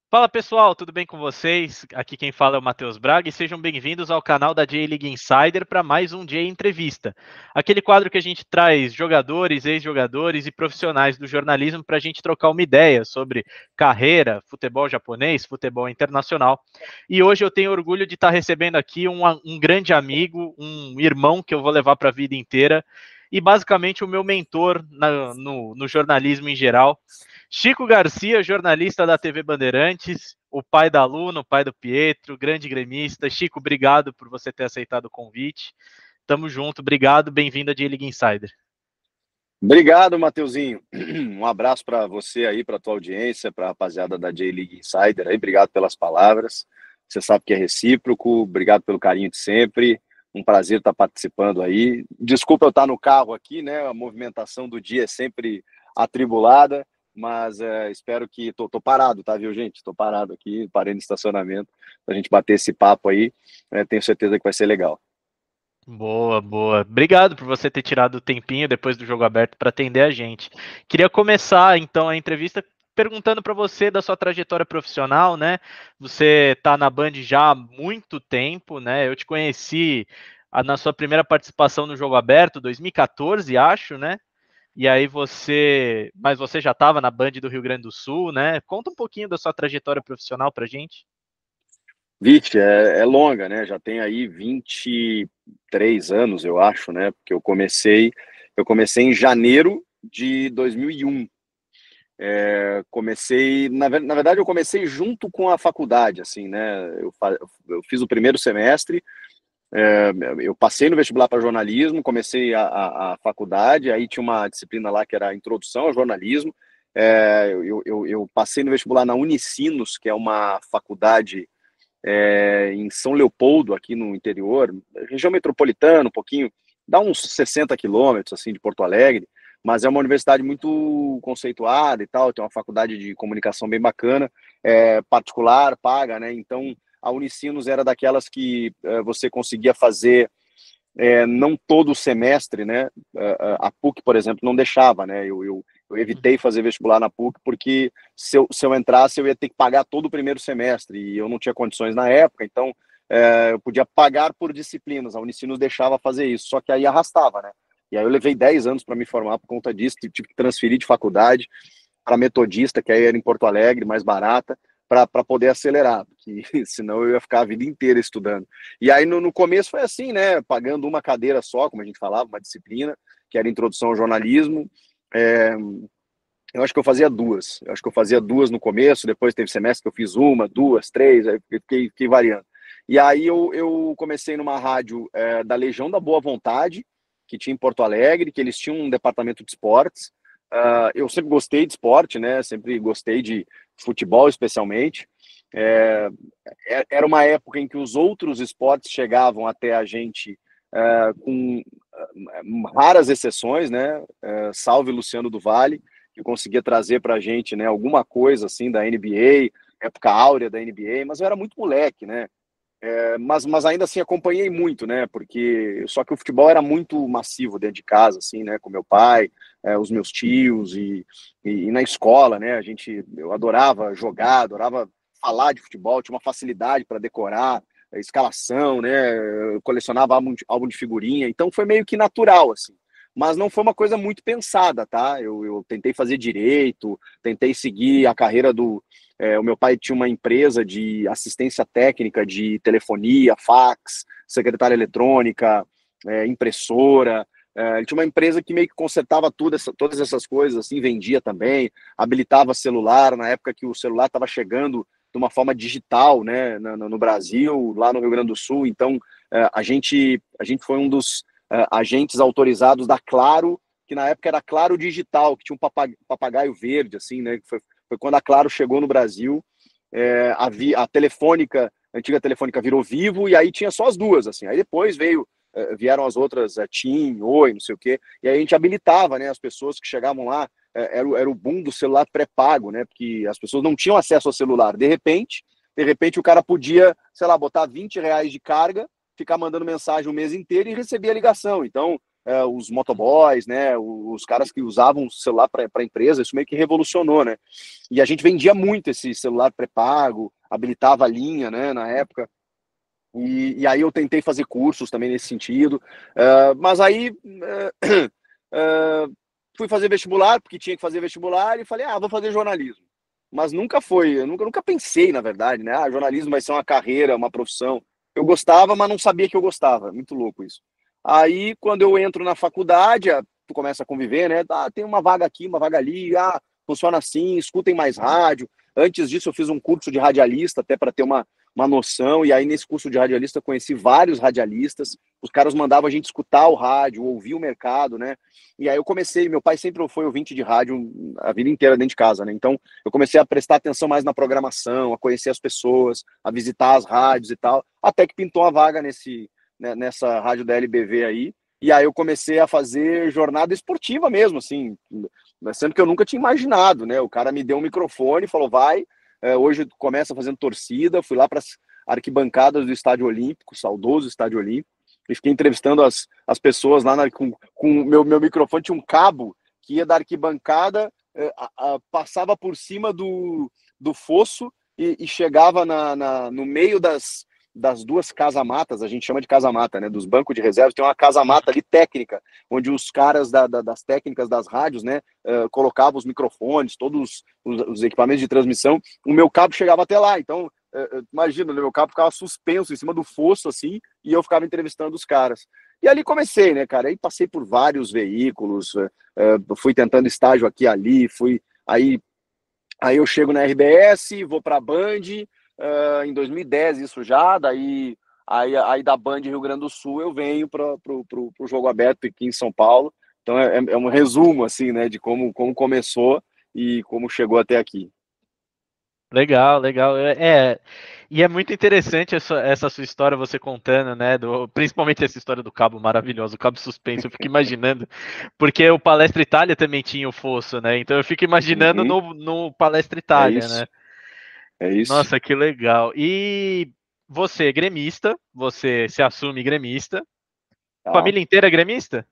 Fala pessoal, tudo bem com vocês? Aqui quem fala é o Matheus Braga e sejam bem-vindos ao canal da J-League Insider para mais um J Entrevista. Aquele quadro que a gente traz jogadores, ex-jogadores e profissionais do jornalismo para a gente trocar uma ideia sobre carreira, futebol japonês, futebol internacional. E hoje eu tenho orgulho de estar recebendo aqui um grande amigo, um irmão que eu vou levar para a vida inteira e basicamente o meu mentor no jornalismo em geral. Chico Garcia, jornalista da TV Bandeirantes, o pai da Luna, o pai do Pietro, grande gremista. Chico, obrigado por você ter aceitado o convite. Tamo junto, obrigado, bem-vindo a J-League Insider. Obrigado, Mateuzinho. Um abraço para você aí, para tua audiência, para a rapaziada da J-League Insider aí. Obrigado pelas palavras. Você sabe que é recíproco. Obrigado pelo carinho de sempre. Um prazer estar participando aí. Desculpa eu estar no carro aqui, né? A movimentação do dia é sempre atribulada, mas espero que tô parado, tá, viu, gente? Tô parado aqui, parei no estacionamento para a gente bater esse papo aí. Tenho certeza que vai ser legal. Boa, boa. Obrigado por você ter tirado o tempinho depois do jogo aberto para atender a gente. Queria começar então a entrevista perguntando para você da sua trajetória profissional, né? Você está na Band já há muito tempo, né? Eu te conheci na sua primeira participação no jogo aberto, 2014, acho, né? Mas você já estava na Band do Rio Grande do Sul, né? Conta um pouquinho da sua trajetória profissional pra gente. Vixe, é longa, né? Já tem aí 23 anos, eu acho, né? Porque eu comecei em janeiro de 2001. Na verdade, eu comecei junto com a faculdade, assim, né? Eu fiz o primeiro semestre, eu passei no vestibular para jornalismo, comecei a faculdade, aí tinha uma disciplina lá que era a Introdução ao Jornalismo. Eu passei no vestibular na Unicinos, que é uma faculdade em São Leopoldo, aqui no interior, região metropolitana, um pouquinho, dá uns 60 quilômetros assim, de Porto Alegre, mas é uma universidade muito conceituada e tal, tem uma faculdade de comunicação bem bacana, particular, paga, né? Então, a Unicinos era daquelas que você conseguia fazer não todo o semestre, né? A PUC, por exemplo, não deixava, né? Eu evitei fazer vestibular na PUC porque se eu entrasse eu ia ter que pagar todo o primeiro semestre e eu não tinha condições na época, então eu podia pagar por disciplinas, a Unicinos deixava fazer isso, só que aí arrastava, né? E aí eu levei 10 anos para me formar por conta disso, tive que transferir de faculdade para Metodista, que aí era em Porto Alegre, mais barata, para poder acelerar, porque senão eu ia ficar a vida inteira estudando. E aí no começo foi assim, né? Pagando uma cadeira só, como a gente falava, uma disciplina, que era Introdução ao Jornalismo. É, eu acho que eu fazia duas. Eu acho que eu fazia duas no começo, depois teve semestre que eu fiz uma, duas, três, aí fiquei variando. E aí eu comecei numa rádio da Legião da Boa Vontade, que tinha em Porto Alegre, que eles tinham um departamento de esportes. Eu sempre gostei de esporte, né? Sempre gostei de futebol, especialmente. É, Era uma época em que os outros esportes chegavam até a gente com raras exceções, né? Salve Luciano do Vale, que conseguia trazer para a gente, né, alguma coisa assim da NBA, época áurea da NBA, mas eu era muito moleque, né? Mas ainda assim acompanhei muito, né? Porque só que o futebol era muito massivo dentro de casa, assim, né? Com meu pai, os meus tios e na escola, né? Eu adorava jogar, adorava falar de futebol, tinha uma facilidade para decorar a escalação, né? Eu colecionava álbum de figurinha, então foi meio que natural, assim. Mas não foi uma coisa muito pensada, tá? Eu tentei fazer direito, tentei seguir a carreira o meu pai tinha uma empresa de assistência técnica de telefonia, fax, secretária eletrônica, impressora. Ele tinha uma empresa que meio que consertava todas essas coisas, assim, vendia também, habilitava celular, na época que o celular estava chegando de uma forma digital, né, no Brasil, lá no Rio Grande do Sul. Então, a gente foi um dos agentes autorizados da Claro, que na época era Claro Digital, que tinha um papagaio verde, assim, né, que foi quando a Claro chegou no Brasil. A Telefônica, a antiga Telefônica virou Vivo, e aí tinha só as duas, assim. Aí depois vieram as outras, TIM, Oi, não sei o quê, e aí a gente habilitava, né, as pessoas que chegavam lá, era o boom do celular pré-pago, né, porque as pessoas não tinham acesso ao celular. De repente o cara podia, sei lá, botar R$ 20 de carga, ficar mandando mensagem o mês inteiro e receber a ligação. Então, os motoboys, né, os caras que usavam o celular para a empresa, isso meio que revolucionou, né? E a gente vendia muito esse celular pré-pago, habilitava a linha, né, na época. E aí eu tentei fazer cursos também nesse sentido, mas aí fui fazer vestibular, porque tinha que fazer vestibular, e falei, vou fazer jornalismo. Mas nunca foi, eu nunca pensei, na verdade, né? Jornalismo vai ser uma carreira, uma profissão. Eu gostava, mas não sabia que eu gostava. Muito louco isso. Aí, quando eu entro na faculdade, tu começa a conviver, né? Tem uma vaga aqui, uma vaga ali, funciona assim, escutem mais rádio. Antes disso, eu fiz um curso de radialista, até para ter uma noção, e aí nesse curso de radialista eu conheci vários radialistas, os caras mandavam a gente escutar o rádio, ouvir o mercado, né? E aí eu comecei, meu pai sempre foi ouvinte de rádio a vida inteira dentro de casa, né? Então eu comecei a prestar atenção mais na programação, a conhecer as pessoas, a visitar as rádios e tal, até que pintou a vaga nessa rádio da LBV aí, e aí eu comecei a fazer jornada esportiva mesmo, assim, sendo que eu nunca tinha imaginado, né? O cara me deu um microfone e falou, vai, hoje começa fazendo torcida, fui lá para as arquibancadas do Estádio Olímpico, saudoso Estádio Olímpico, e fiquei entrevistando as pessoas lá com meu microfone, tinha um cabo que ia da arquibancada, passava por cima do fosso e chegava no meio das duas casamatas, a gente chama de casamata, né, dos bancos de reservas, tem uma casamata ali técnica, onde os caras das técnicas das rádios, né, colocavam os microfones, todos os equipamentos de transmissão, o meu cabo chegava até lá, então, imagina, o meu cabo ficava suspenso em cima do fosso, assim, e eu ficava entrevistando os caras. E ali comecei, né, cara, aí passei por vários veículos, fui tentando estágio aqui e ali, aí eu chego na RBS, vou para a Band, em 2010 isso já, aí da Band Rio Grande do Sul eu venho para o Jogo Aberto aqui em São Paulo. Então é um resumo assim, né, de como começou e como chegou até aqui. Legal, legal. E é muito interessante essa sua história, você contando, né? Principalmente essa história do cabo maravilhoso, o cabo suspenso, eu fico imaginando, porque o Palestra Itália também tinha o fosso, né? Então eu fico imaginando Uhum, no Palestra é Itália, isso, né? é isso. Nossa, que legal. E você é gremista, você se assume gremista. Tá. Família inteira é gremista?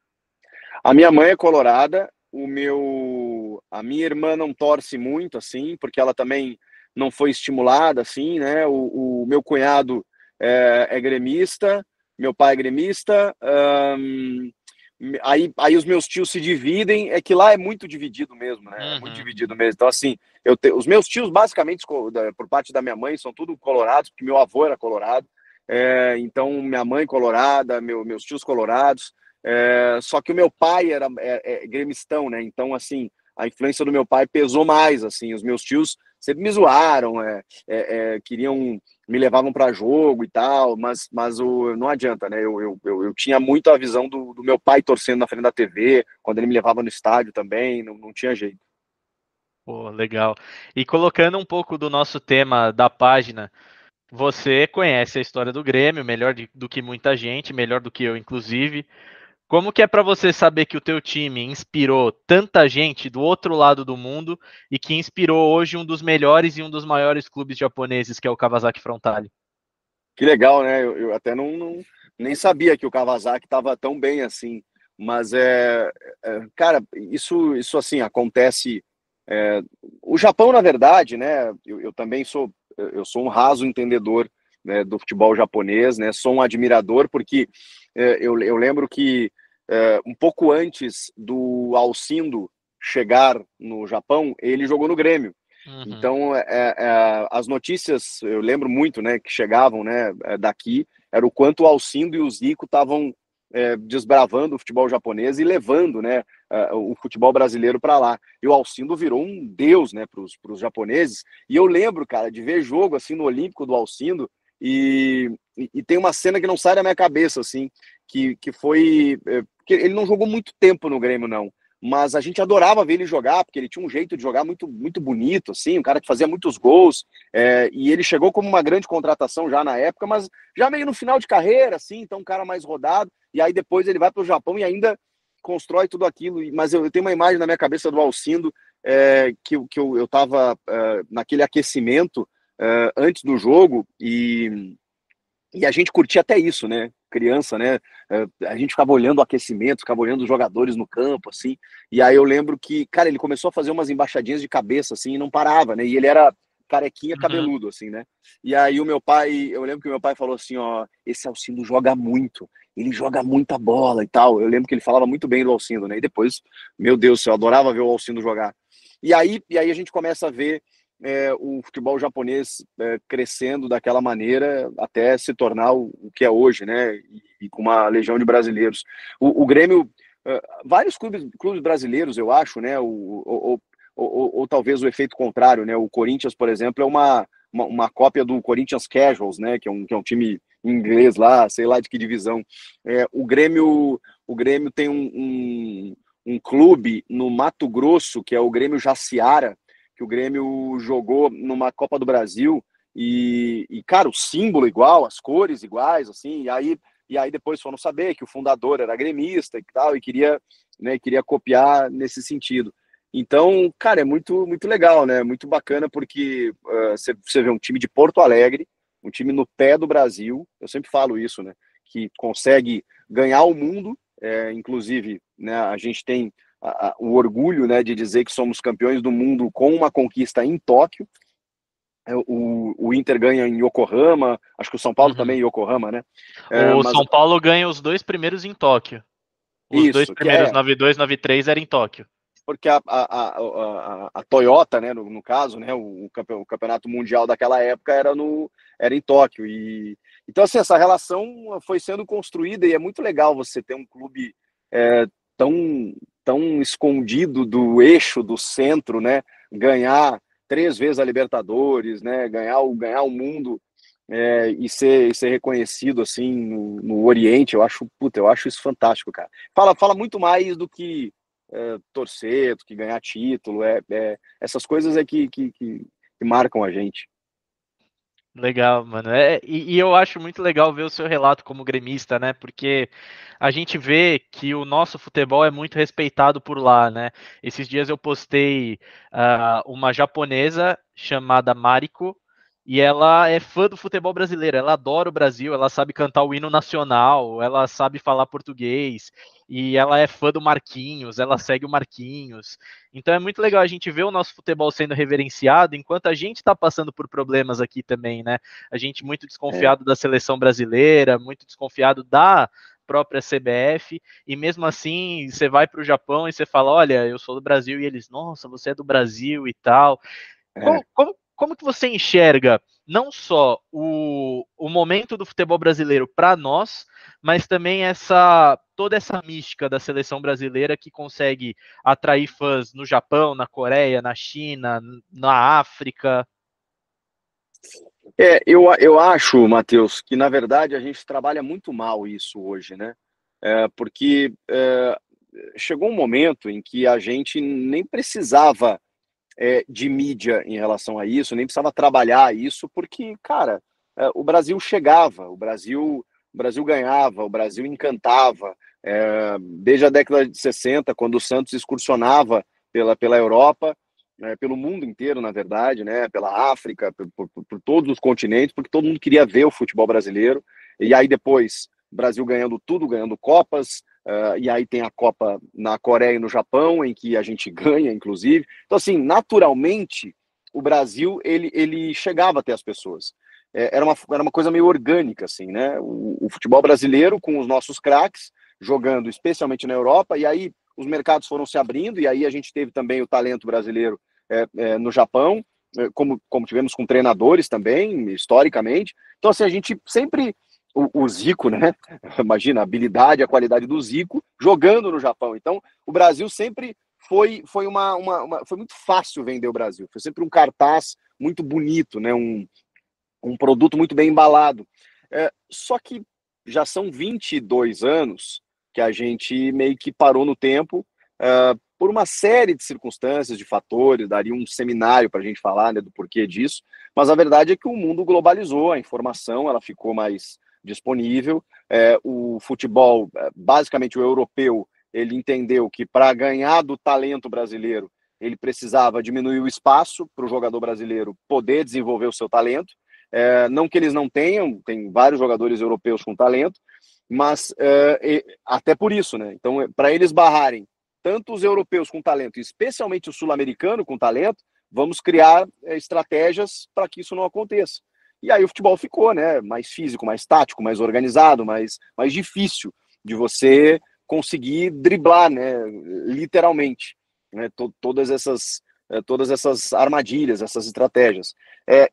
A minha mãe é colorada, a minha irmã não torce muito, assim, porque ela também não foi estimulada, assim, né? O meu cunhado é gremista, meu pai é gremista, aí os meus tios se dividem, é que lá é muito dividido mesmo, né? É muito Uhum. dividido mesmo. Então, assim, os meus tios, basicamente, por parte da minha mãe, são tudo colorados, porque meu avô era colorado, então minha mãe colorada, meus tios colorados, só que o meu pai era gremistão, né? Então, assim, a influência do meu pai pesou mais, assim. Os meus tios sempre me zoaram, queriam, me levavam para jogo e tal, mas não adianta, né? Eu tinha muito a visão do meu pai torcendo na frente da TV, quando ele me levava no estádio também, não tinha jeito. Pô, legal. E colocando um pouco do nosso tema da página, você conhece a história do Grêmio melhor do que muita gente, melhor do que eu, inclusive. Como que é para você saber que o teu time inspirou tanta gente do outro lado do mundo e que inspirou hoje um dos melhores e um dos maiores clubes japoneses, que é o Kawasaki Frontale? Que legal, né? Eu até nem sabia que o Kawasaki estava tão bem assim. Mas cara, isso assim acontece. é, o Japão, na verdade, né? Eu também sou um raso entendedor, né, do futebol japonês, né? Sou um admirador porque eu lembro que um pouco antes do Alcindo chegar no Japão, ele jogou no Grêmio. Uhum. Então, as notícias, eu lembro muito, né, que chegavam, né, daqui, era o quanto o Alcindo e o Zico estavam desbravando o futebol japonês e levando, né, o futebol brasileiro para lá. E o Alcindo virou um deus, né, para os japoneses. E eu lembro, cara, de ver jogo assim no Olímpico do Alcindo e tem uma cena que não sai da minha cabeça, assim, que foi que ele não jogou muito tempo no Grêmio, não, mas a gente adorava ver ele jogar, porque ele tinha um jeito de jogar muito, muito bonito, assim, um cara que fazia muitos gols, e ele chegou como uma grande contratação já na época, mas já meio no final de carreira, assim, então um cara mais rodado, e aí depois ele vai para o Japão e ainda constrói tudo aquilo, mas eu tenho uma imagem na minha cabeça do Alcindo, que eu estava naquele aquecimento antes do jogo, E a gente curtia até isso, né? Criança, né? A gente ficava olhando o aquecimento, ficava olhando os jogadores no campo, assim. E aí eu lembro que, cara, ele começou a fazer umas embaixadinhas de cabeça, assim, e não parava, né? E ele era carequinha, Uhum. cabeludo, assim, né? E aí o meu pai, eu lembro que o meu pai falou assim, ó, esse Alcindo joga muito, ele joga muita bola e tal. Eu lembro que ele falava muito bem do Alcindo, né? E depois, meu Deus, eu adorava ver o Alcindo jogar. E aí a gente começa a ver o futebol japonês crescendo daquela maneira até se tornar o que é hoje, né? E com uma legião de brasileiros. O Grêmio, vários clubes brasileiros, eu acho, né? Ou talvez o efeito contrário, né? O Corinthians, por exemplo, é uma cópia do Corinthians Casuals, né? Que é um time inglês lá, sei lá de que divisão. O Grêmio tem um clube no Mato Grosso, que é o Grêmio Jaciara, que o Grêmio jogou numa Copa do Brasil cara, o símbolo igual, as cores iguais, assim, e aí depois foram saber que o fundador era gremista e tal, e queria copiar nesse sentido. Então, cara, é muito, muito legal, né? Muito bacana porque você vê um time de Porto Alegre, um time no pé do Brasil, eu sempre falo isso, né? Que consegue ganhar o mundo, inclusive, né? A gente tem o orgulho, né, de dizer que somos campeões do mundo com uma conquista em Tóquio. O Inter ganha em Yokohama, acho que o São Paulo também Uhum. em Yokohama, né? O Mas São Paulo ganha os 2 primeiros em Tóquio. Os 2 isso, que primeiros, 92, 93, era em Tóquio. porque a Toyota, né, no caso, né, o campeonato mundial daquela época era em Tóquio. Então, assim, essa relação foi sendo construída e é muito legal você ter um clube tão, tão escondido do eixo, do centro, né, ganhar 3 vezes a Libertadores, né, ganhar o mundo e ser reconhecido assim no Oriente. Eu acho isso fantástico, cara. Fala muito mais do que torcer, do que ganhar título, essas coisas que marcam a gente. Legal, mano. E eu acho muito legal ver o seu relato como gremista, né? Porque a gente vê que o nosso futebol é muito respeitado por lá, né? Esses dias eu postei uma japonesa chamada Mariko, e ela é fã do futebol brasileiro. Ela adora o Brasil, ela sabe cantar o hino nacional, ela sabe falar português, e ela é fã do Marquinhos, ela segue o Marquinhos. Então é muito legal a gente ver o nosso futebol sendo reverenciado, enquanto a gente está passando por problemas aqui também, né? A gente muito É, desconfiado da seleção brasileira, muito desconfiado da própria CBF, e mesmo assim você vai para o Japão e você fala, olha, eu sou do Brasil, e eles, nossa, você é do Brasil e tal. é. Como que você enxerga não só o momento do futebol brasileiro para nós, mas também toda essa mística da seleção brasileira que consegue atrair fãs no Japão, na Coreia, na China, na África? Eu acho, Matheus, que na verdade a gente trabalha muito mal isso hoje, né? Porque chegou um momento em que a gente nem precisava de mídia em relação a isso, nem precisava trabalhar isso, porque, cara, o Brasil chegava, o Brasil ganhava, o Brasil encantava. Desde a década de 60, quando o Santos excursionava pela Europa, pelo mundo inteiro, na verdade, né, pela África, por todos os continentes, porque todo mundo queria ver o futebol brasileiro. E aí depois, o Brasil ganhando tudo, ganhando Copas, e aí tem a Copa na Coreia e no Japão, em que a gente ganha, inclusive. Então, assim, naturalmente, o Brasil, ele chegava até as pessoas. Era uma coisa meio orgânica, assim, né? O futebol brasileiro, com os nossos craques, jogando especialmente na Europa, e aí os mercados foram se abrindo, e aí a gente teve também o talento brasileiro no Japão, como tivemos com treinadores também, historicamente. Então, assim, a gente sempre o Zico, né? Imagina a habilidade, a qualidade do Zico jogando no Japão. Então, o Brasil sempre foi muito fácil vender o Brasil. Foi sempre um cartaz muito bonito, né? Um produto muito bem embalado. Só que já são 22 anos que a gente meio que parou no tempo por uma série de circunstâncias, de fatores, daria um seminário para a gente falar, né, do porquê disso, mas a verdade é que o mundo globalizou, a informação ela ficou mais disponível, o futebol, basicamente o europeu, ele entendeu que para ganhar do talento brasileiro, ele precisava diminuir o espaço para o jogador brasileiro poder desenvolver o seu talento, Não que eles não tenham, tem vários jogadores europeus com talento, mas até por isso, né? Então, para eles barrarem tanto os europeus com talento, especialmente o sul-americano com talento, vamos criar estratégias para que isso não aconteça. E aí o futebol ficou, né, mais físico, mais tático, mais organizado, mais difícil de você conseguir driblar, né, literalmente, né, todas essas armadilhas, essas estratégias.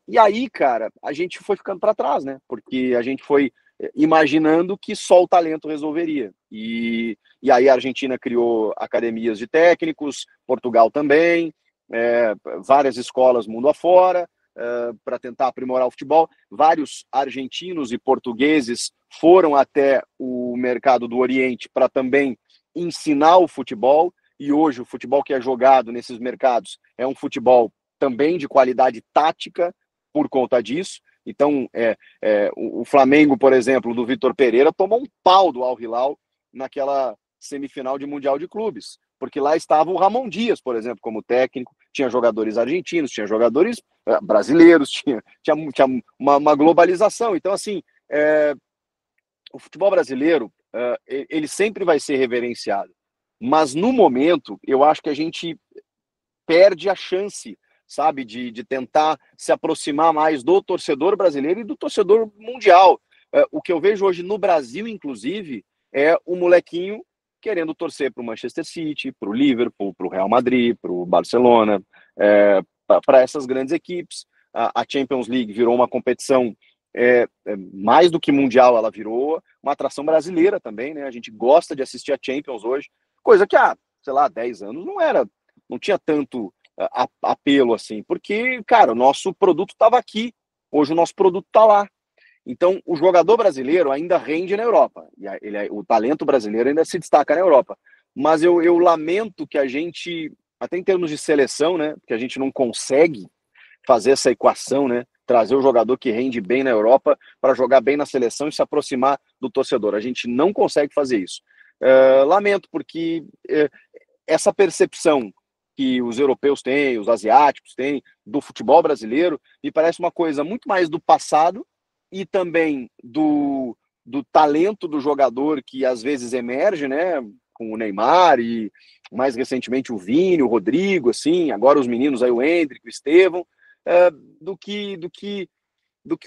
E aí, cara, a gente foi ficando para trás, né, porque a gente foi imaginando que só o talento resolveria. E aí a Argentina criou academias de técnicos, Portugal também, várias escolas mundo afora, para tentar aprimorar o futebol. Vários argentinos e portugueses foram até o mercado do Oriente para também ensinar o futebol, e hoje o futebol que é jogado nesses mercados é um futebol também de qualidade tática por conta disso. Então, o Flamengo, por exemplo, do Vitor Pereira, tomou um pau do Al Hilal naquela semifinal de Mundial de Clubes, porque lá estava o Ramon Dias, por exemplo, como técnico, tinha jogadores argentinos, tinha jogadores brasileiros, tinha uma globalização. Então, assim, o futebol brasileiro, ele sempre vai ser reverenciado, mas no momento, eu acho que a gente perde a chance, sabe, de tentar se aproximar mais do torcedor brasileiro e do torcedor mundial. O que eu vejo hoje no Brasil, inclusive, é o molequinho querendo torcer para o Manchester City, para o Liverpool, para o Real Madrid, para o Barcelona, para essas grandes equipes. A Champions League virou uma competição mais do que mundial, ela virou uma atração brasileira também, né? A gente gosta de assistir a Champions hoje, coisa que há, sei lá, 10 anos não tinha tanto apelo assim, porque, cara, o nosso produto estava aqui, hoje o nosso produto está lá. Então, o jogador brasileiro ainda rende na Europa, o talento brasileiro ainda se destaca na Europa, mas eu lamento que a gente, até em termos de seleção, né, que a gente não consegue fazer essa equação, né, trazer o jogador que rende bem na Europa para jogar bem na seleção e se aproximar do torcedor. A gente não consegue fazer isso. Lamento, porque essa percepção que os europeus têm, os asiáticos têm, do futebol brasileiro, me parece uma coisa muito mais do passado e também do talento do jogador que às vezes emerge, né, com o Neymar e mais recentemente o Vini, o Rodrigo, assim, agora os meninos aí, o Endrick, o Estevão, do que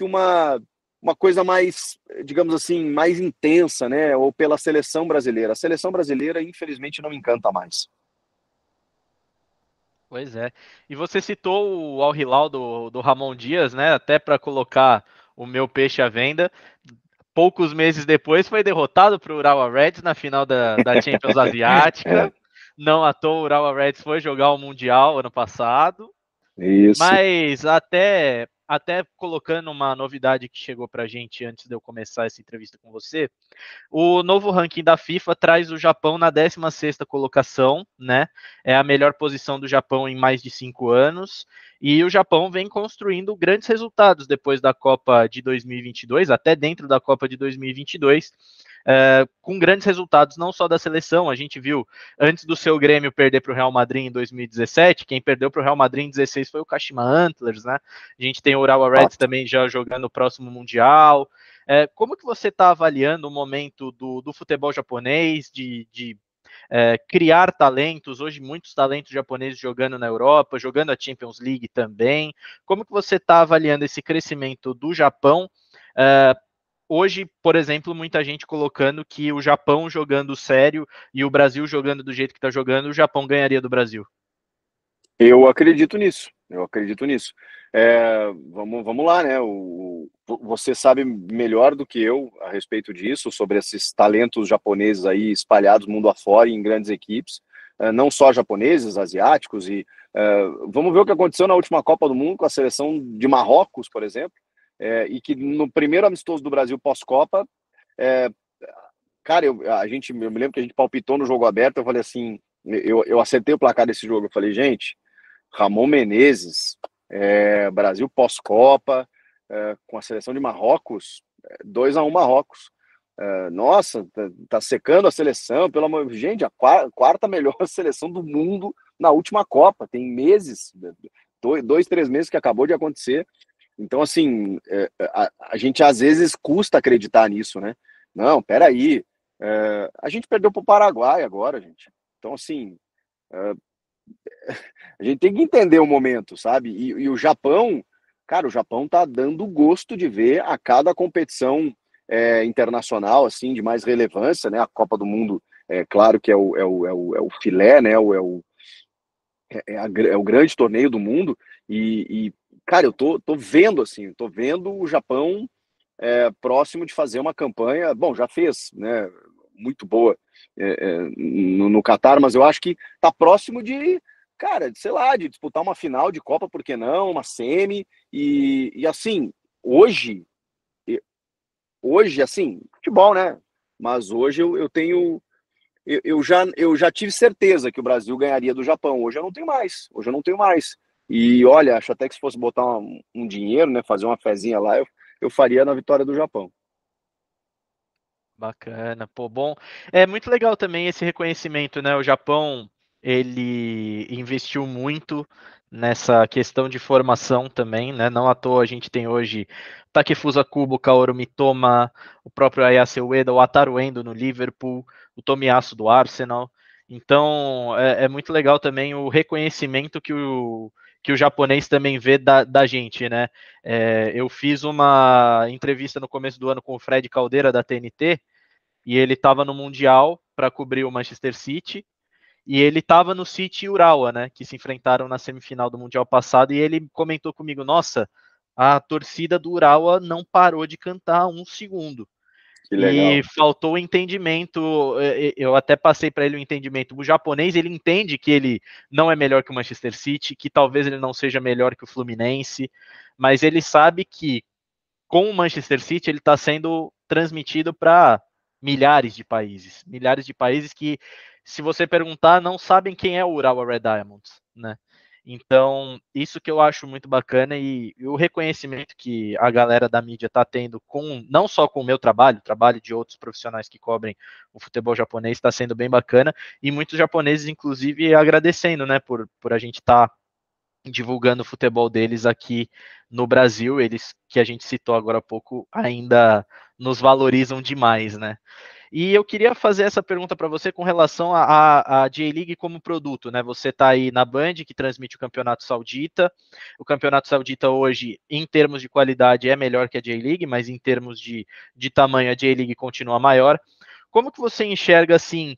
uma coisa mais, digamos assim, mais intensa, né, ou pela seleção brasileira. A seleção brasileira, infelizmente, não me encanta mais. Pois é. E você citou o Al Hilal do Ramon Dias, né? Até para colocar o meu peixe à venda. Poucos meses depois foi derrotado para o Urawa Reds na final da Champions Asiática. Não à toa o Urawa Reds foi jogar o Mundial ano passado. Isso. Mas até colocando uma novidade que chegou para a gente antes de eu começar essa entrevista com você, o novo ranking da FIFA traz o Japão na 16ª colocação, né? É a melhor posição do Japão em mais de 5 anos. E o Japão vem construindo grandes resultados depois da Copa de 2022, até dentro da Copa de 2022, com grandes resultados, não só da seleção. A gente viu, antes do seu Grêmio perder para o Real Madrid em 2017, quem perdeu para o Real Madrid em 2016 foi o Kashima Antlers, né? A gente tem o Urawa Reds também já jogando o próximo Mundial. Como que você está avaliando o momento do futebol japonês, de criar talentos, hoje muitos talentos japoneses jogando na Europa, jogando a Champions League também? Como que você está avaliando esse crescimento do Japão? Hoje, por exemplo, muita gente colocando que o Japão jogando sério e o Brasil jogando do jeito que está jogando, o Japão ganharia do Brasil. Eu acredito nisso. Vamos lá, né? Você sabe melhor do que eu a respeito disso, sobre esses talentos japoneses aí espalhados mundo afora em grandes equipes, não só japoneses, asiáticos. Vamos ver o que aconteceu na última Copa do Mundo com a seleção de Marrocos, por exemplo, e que no primeiro amistoso do Brasil pós-Copa, cara, eu me lembro que a gente palpitou no jogo aberto. Eu falei assim, eu acertei o placar desse jogo. Eu falei, gente, Ramon Menezes, Brasil pós-Copa, com a seleção de Marrocos, 2-1 Marrocos. Nossa, tá secando a seleção, pelo amor de gente, a quarta melhor seleção do mundo na última Copa. Tem meses, 2, 3 meses que acabou de acontecer. Então, assim, a gente às vezes custa acreditar nisso, né? Não, peraí, a gente perdeu para o Paraguai agora, gente. Então, assim, a gente tem que entender o momento, sabe? E o Japão, cara, o Japão tá dando gosto de ver a cada competição internacional, assim, de mais relevância, né? A Copa do Mundo, claro que é o filé, né? É o grande torneio do mundo. Cara, eu tô vendo, assim, tô vendo o Japão próximo de fazer uma campanha, bom, já fez, né? Muito boa no Catar, mas eu acho que tá próximo de, cara, sei lá, de disputar uma final de Copa, por que não? Uma semi, e assim, hoje, assim, futebol, né? Mas hoje eu tenho. Eu já tive certeza que o Brasil ganharia do Japão. Hoje eu não tenho mais. Hoje eu não tenho mais. E olha, acho até que se fosse botar um dinheiro, né, fazer uma fezinha lá, eu faria na vitória do Japão. Bacana, pô, bom. É muito legal também esse reconhecimento, né? O Japão, ele investiu muito nessa questão de formação também, né? Não à toa a gente tem hoje Takefusa Kubo, Kaoru Mitoma, o próprio Ayase Ueda, o Wataru Endo no Liverpool, o Tomiyasu do Arsenal. Então, é muito legal também o reconhecimento que o japonês também vê da gente, né? Eu fiz uma entrevista no começo do ano com o Fred Caldeira da TNT e ele estava no Mundial para cobrir o Manchester City e ele estava no City e Urawa, né, que se enfrentaram na semifinal do Mundial passado e ele comentou comigo, nossa, a torcida do Urawa não parou de cantar um segundo. Que E legal. faltou o entendimento. Eu até passei para ele o entendimento. O japonês ele entende que ele não é melhor que o Manchester City, que talvez ele não seja melhor que o Fluminense, mas ele sabe que com o Manchester City ele está sendo transmitido para milhares de países que, se você perguntar, não sabem quem é o Urawa Red Diamonds, né? Então, isso que eu acho muito bacana e o reconhecimento que a galera da mídia está tendo com não só com o meu trabalho, o trabalho de outros profissionais que cobrem o futebol japonês está sendo bem bacana e muitos japoneses, inclusive, agradecendo, né, por a gente estar divulgando o futebol deles aqui no Brasil. Eles que a gente citou agora há pouco ainda nos valorizam demais, né? E eu queria fazer essa pergunta para você com relação à J-League como produto, né? Você está aí na Band, que transmite o Campeonato Saudita. O Campeonato Saudita hoje, em termos de qualidade, é melhor que a J-League, mas em termos de tamanho, a J-League continua maior. Como que você enxerga, assim,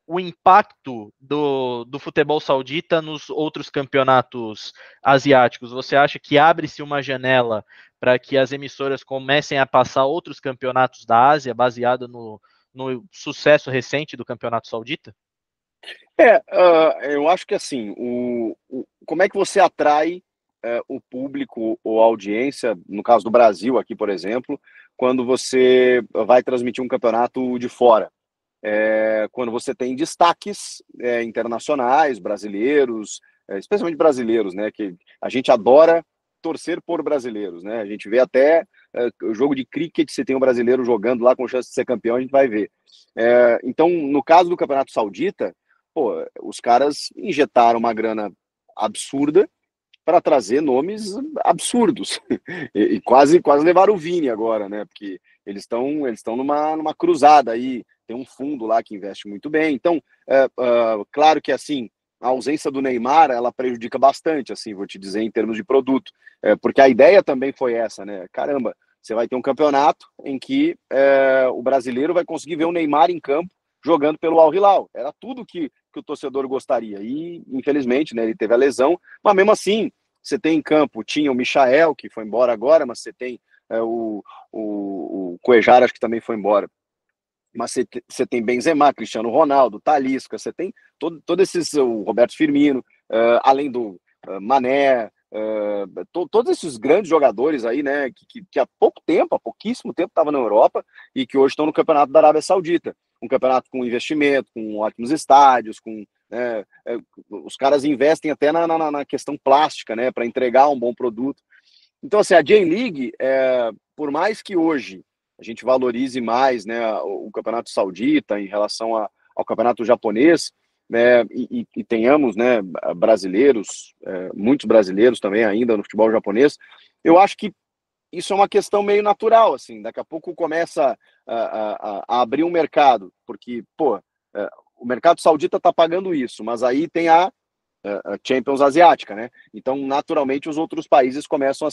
o impacto do futebol saudita nos outros campeonatos asiáticos? Você acha que abre-se uma janela para que as emissoras comecem a passar outros campeonatos da Ásia, baseado no sucesso recente do campeonato saudita? Eu acho que assim, como é que você atrai o público ou a audiência, no caso do Brasil aqui, por exemplo, quando você vai transmitir um campeonato de fora? Quando você tem destaques internacionais, brasileiros, especialmente brasileiros, né? Que a gente adora torcer por brasileiros, né? A gente vê até o jogo de cricket, se tem um brasileiro jogando lá com chance de ser campeão, a gente vai ver. Então, no caso do Campeonato Saudita, pô, os caras injetaram uma grana absurda para trazer nomes absurdos e quase levaram o Vini agora, né? Porque eles estão numa cruzada aí, tem um fundo lá que investe muito bem. Então, claro que assim a ausência do Neymar ela prejudica bastante, assim, vou te dizer em termos de produto, porque a ideia também foi essa, né? Caramba, você vai ter um campeonato em que o brasileiro vai conseguir ver o Neymar em campo jogando pelo Al Hilal. Era tudo que o torcedor gostaria. E, infelizmente, né, ele teve a lesão, mas mesmo assim, você tem em campo, tinha o Michael, que foi embora agora, mas você tem o Cuejar, acho que também foi embora. Mas você tem Benzema, Cristiano Ronaldo, Talisca, você tem todo esses, o Roberto Firmino, além do Mané, todos esses grandes jogadores aí, né, que há pouquíssimo tempo estavam na Europa e que hoje estão no Campeonato da Arábia Saudita. Um campeonato com investimento, com ótimos estádios, com os caras investem até na questão plástica, né, para entregar um bom produto. Então, assim, a J-League, por mais que hoje a gente valorize mais, né, o campeonato saudita em relação ao campeonato japonês, e tenhamos, né, brasileiros, muitos brasileiros também ainda no futebol japonês, eu acho que isso é uma questão meio natural, assim, daqui a pouco começa a abrir um mercado, porque, pô, o mercado saudita está pagando isso, mas aí tem a Champions asiática, né? Então, naturalmente, os outros países começam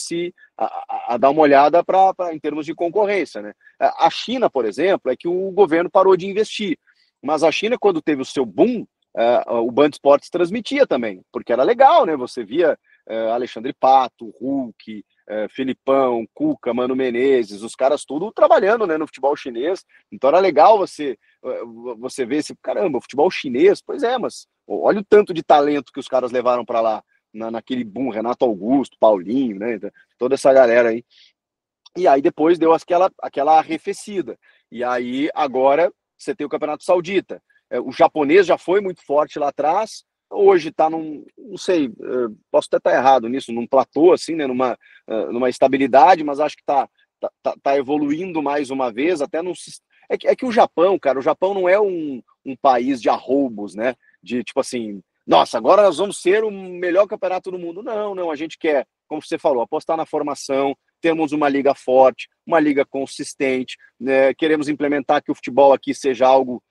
a dar uma olhada em termos de concorrência, né? A China, por exemplo, é que o governo parou de investir, mas a China, quando teve o seu boom, o Band Esportes transmitia também, porque era legal, né? Você via Alexandre Pato, Hulk, Filipão, Cuca, Mano Menezes, os caras tudo trabalhando, né, no futebol chinês. Então era legal você ver esse, caramba, futebol chinês, pois é, mas olha o tanto de talento que os caras levaram para lá, naquele boom, Renato Augusto, Paulinho, né, toda essa galera aí. E aí depois deu aquela arrefecida. E aí agora você tem o Campeonato Saudita. O japonês já foi muito forte lá atrás, hoje está não sei, posso até estar errado nisso, num platô, assim, né, numa estabilidade, mas acho que tá evoluindo mais uma vez, até não se... É que o Japão, cara, o Japão não é um país de arroubos, né, de tipo assim, nossa, agora nós vamos ser o melhor campeonato do mundo. Não, a gente quer, como você falou, apostar na formação, temos uma liga forte, uma liga consistente, né, queremos implementar que o futebol aqui seja algo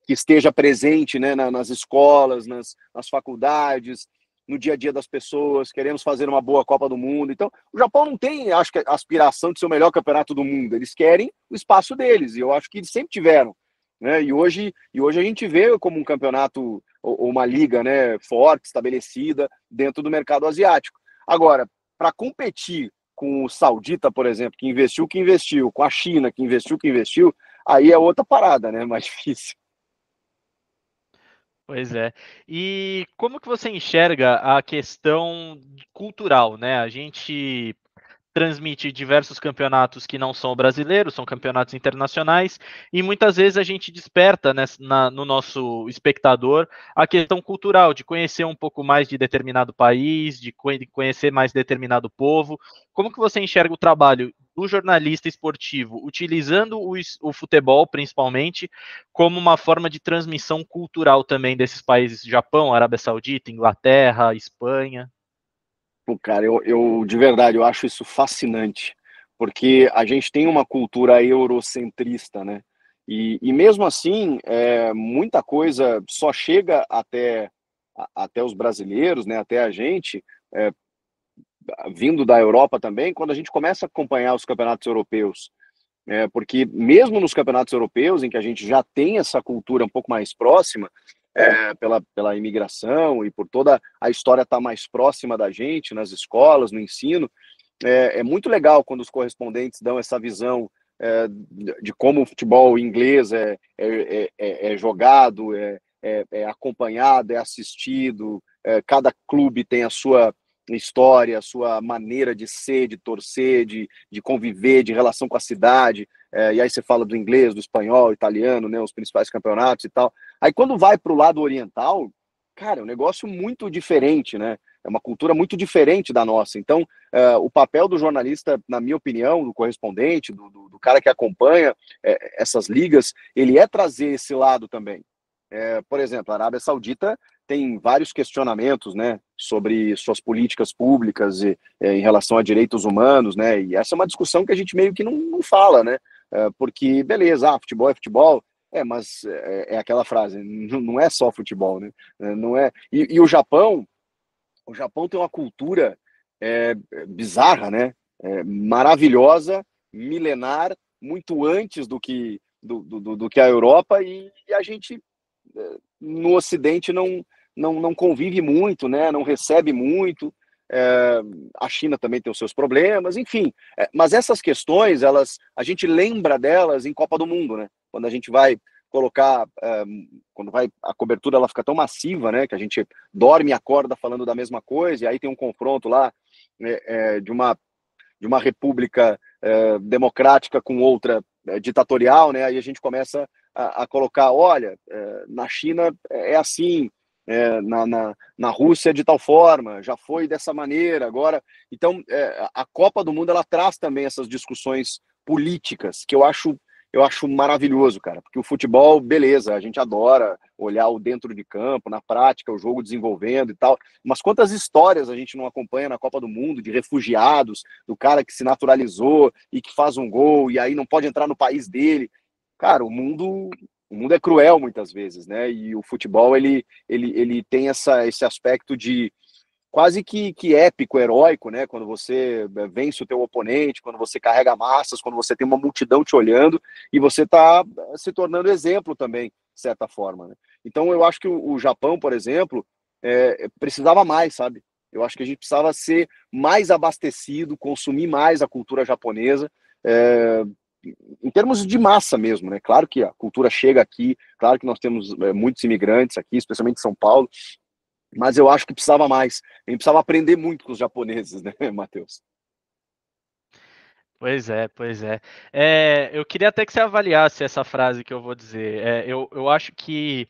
que esteja presente, né, nas escolas, nas faculdades, no dia a dia das pessoas, queremos fazer uma boa Copa do Mundo. Então, o Japão não tem, acho que, a aspiração de ser o melhor campeonato do mundo, eles querem o espaço deles, e eu acho que eles sempre tiveram, né? E hoje a gente vê como um campeonato, ou uma liga, né, forte, estabelecida dentro do mercado asiático. Agora, para competir com o Saudita, por exemplo, que investiu, com a China, que investiu, aí é outra parada, né? Mais difícil. Pois é. E como que você enxerga a questão cultural, né? A gente transmite diversos campeonatos que não são brasileiros, são campeonatos internacionais, e muitas vezes a gente desperta, né, no nosso espectador a questão cultural, de conhecer um pouco mais de determinado país, de conhecer mais determinado povo. Como que você enxerga o trabalho do jornalista esportivo, utilizando o futebol, principalmente, como uma forma de transmissão cultural também desses países, Japão, Arábia Saudita, Inglaterra, Espanha? Pô, cara, de verdade, eu acho isso fascinante, porque a gente tem uma cultura eurocentrista, né? E mesmo assim, muita coisa só chega até os brasileiros, né? Até a gente, vindo da Europa também, quando a gente começa a acompanhar os campeonatos europeus. Porque mesmo nos campeonatos europeus, em que a gente já tem essa cultura um pouco mais próxima, pela imigração e por toda a história estar mais próxima da gente, nas escolas, no ensino, é muito legal quando os correspondentes dão essa visão de como o futebol inglês é jogado, é acompanhado, é assistido, cada clube tem a sua história, a sua maneira de ser, de torcer, de conviver, de relação com a cidade, e aí você fala do inglês, do espanhol, italiano, né, os principais campeonatos e tal. Aí quando vai para o lado oriental, cara, é um negócio muito diferente, né? É uma cultura muito diferente da nossa. Então, o papel do jornalista, na minha opinião, do correspondente, do cara que acompanha essas ligas, ele é trazer esse lado também. Por exemplo, a Arábia Saudita tem vários questionamentos, né, sobre suas políticas públicas em relação a direitos humanos, né, e essa é uma discussão que a gente meio que não fala, né, porque, beleza, futebol é futebol, mas é aquela frase, não é só futebol, né, não é, e o Japão tem uma cultura bizarra, né, maravilhosa, milenar, muito antes do que a Europa, e a gente no Ocidente não convive muito, né? Não recebe muito. A China também tem os seus problemas, enfim. Mas essas questões, a gente lembra delas em Copa do Mundo, né? Quando a gente vai colocar, a cobertura ela fica tão massiva, né? Que a gente dorme e acorda falando da mesma coisa, e aí tem um confronto lá de uma república democrática com outra ditatorial, né? Aí a gente começa a colocar, olha, na China é assim, na Rússia de tal forma, já foi dessa maneira, agora... Então, a Copa do Mundo, ela traz também essas discussões políticas, que eu eu acho maravilhoso, cara, porque o futebol, beleza, a gente adora olhar o dentro de campo, na prática, o jogo desenvolvendo e tal, mas quantas histórias a gente não acompanha na Copa do Mundo, de refugiados, do cara que se naturalizou e que faz um gol e aí não pode entrar no país dele. Cara, o mundo é cruel muitas vezes, né? E o futebol, ele tem esse aspecto de quase que épico, heróico, né? Quando você vence o teu oponente, quando você carrega massas, quando você tem uma multidão te olhando e você está se tornando exemplo também, de certa forma, né? Então eu acho que o Japão, por exemplo, precisava mais, sabe? Eu acho que a gente precisava ser mais abastecido, consumir mais a cultura japonesa, em termos de massa mesmo, né? Claro que a cultura chega aqui, claro que nós temos muitos imigrantes aqui, especialmente em São Paulo, mas eu acho que precisava mais. A gente precisava aprender muito com os japoneses, né, Matheus? Pois é, pois é. Eu queria até que você avaliasse essa frase que eu vou dizer. Eu acho que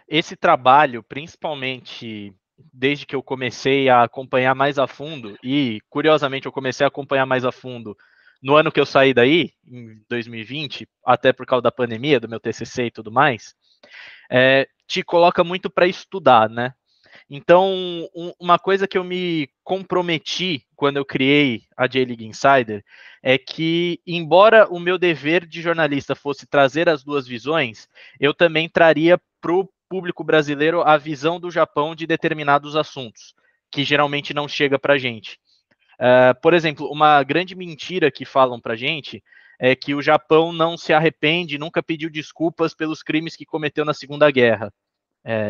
esse trabalho, principalmente desde que eu comecei a acompanhar mais a fundo, e curiosamente eu comecei a acompanhar mais a fundo no ano que eu saí daí, em 2020, até por causa da pandemia, do meu TCC e tudo mais, te coloca muito para estudar, né? Então, uma coisa que eu me comprometi quando eu criei a J-League Insider é que, embora o meu dever de jornalista fosse trazer as duas visões, eu também traria para o público brasileiro a visão do Japão de determinados assuntos, que geralmente não chega para a gente. Por exemplo, uma grande mentira que falam para a gente é que o Japão não se arrepende, nunca pediu desculpas pelos crimes que cometeu na Segunda Guerra.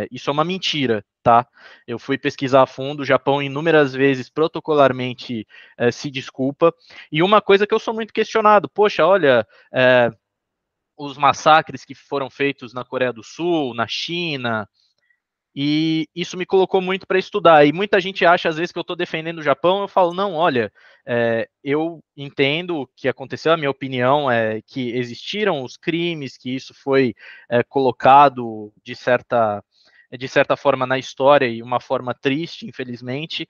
Isso é uma mentira, tá? Eu fui pesquisar a fundo, o Japão inúmeras vezes protocolarmente se desculpa. E uma coisa que eu sou muito questionado, poxa, olha, os massacres que foram feitos na Coreia do Sul, na China, e isso me colocou muito para estudar. E muita gente acha, às vezes, que eu estou defendendo o Japão. Eu falo, não, olha, eu entendo o que aconteceu. A minha opinião é que existiram os crimes, que isso foi colocado de certa forma na história e uma forma triste, infelizmente.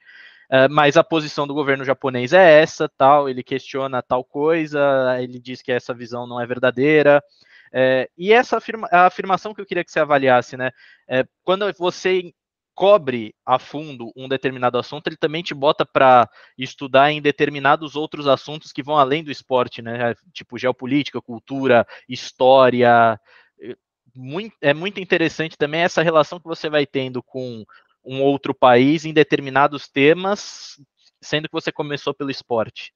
Mas a posição do governo japonês é essa, tal. Ele questiona tal coisa, ele diz que essa visão não é verdadeira. E essa a afirmação que eu queria que você avaliasse, né? Quando você cobre a fundo um determinado assunto, ele também te bota para estudar em determinados outros assuntos que vão além do esporte, né? Tipo geopolítica, cultura, história. É muito interessante também essa relação que você vai tendo com um outro país em determinados temas, sendo que você começou pelo esporte.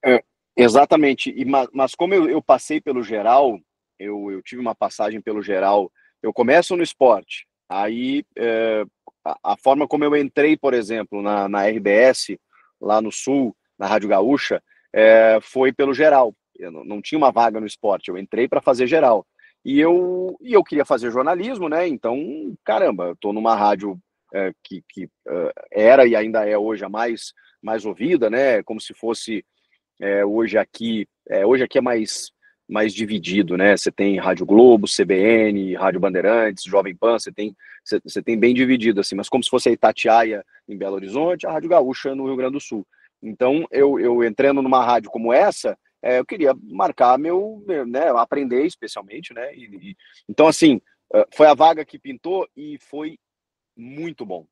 É, exatamente. Mas como eu passei pelo geral, eu tive uma passagem pelo geral. Eu começo no esporte. Aí, a forma como eu entrei, por exemplo, na RBS, lá no Sul, na Rádio Gaúcha, foi pelo geral. Eu não tinha uma vaga no esporte, eu entrei para fazer geral. E eu queria fazer jornalismo, né? Então, caramba, eu estou numa rádio que era e ainda é hoje a mais ouvida, né? Como se fosse hoje aqui é mais dividido, né? Você tem Rádio Globo, CBN, Rádio Bandeirantes, Jovem Pan, você tem bem dividido, assim, mas como se fosse a Itatiaia em Belo Horizonte, a Rádio Gaúcha no Rio Grande do Sul. Então, eu entrando numa rádio como essa, eu queria marcar né, aprender especialmente, né? Então, assim, foi a vaga que pintou e foi muito bom.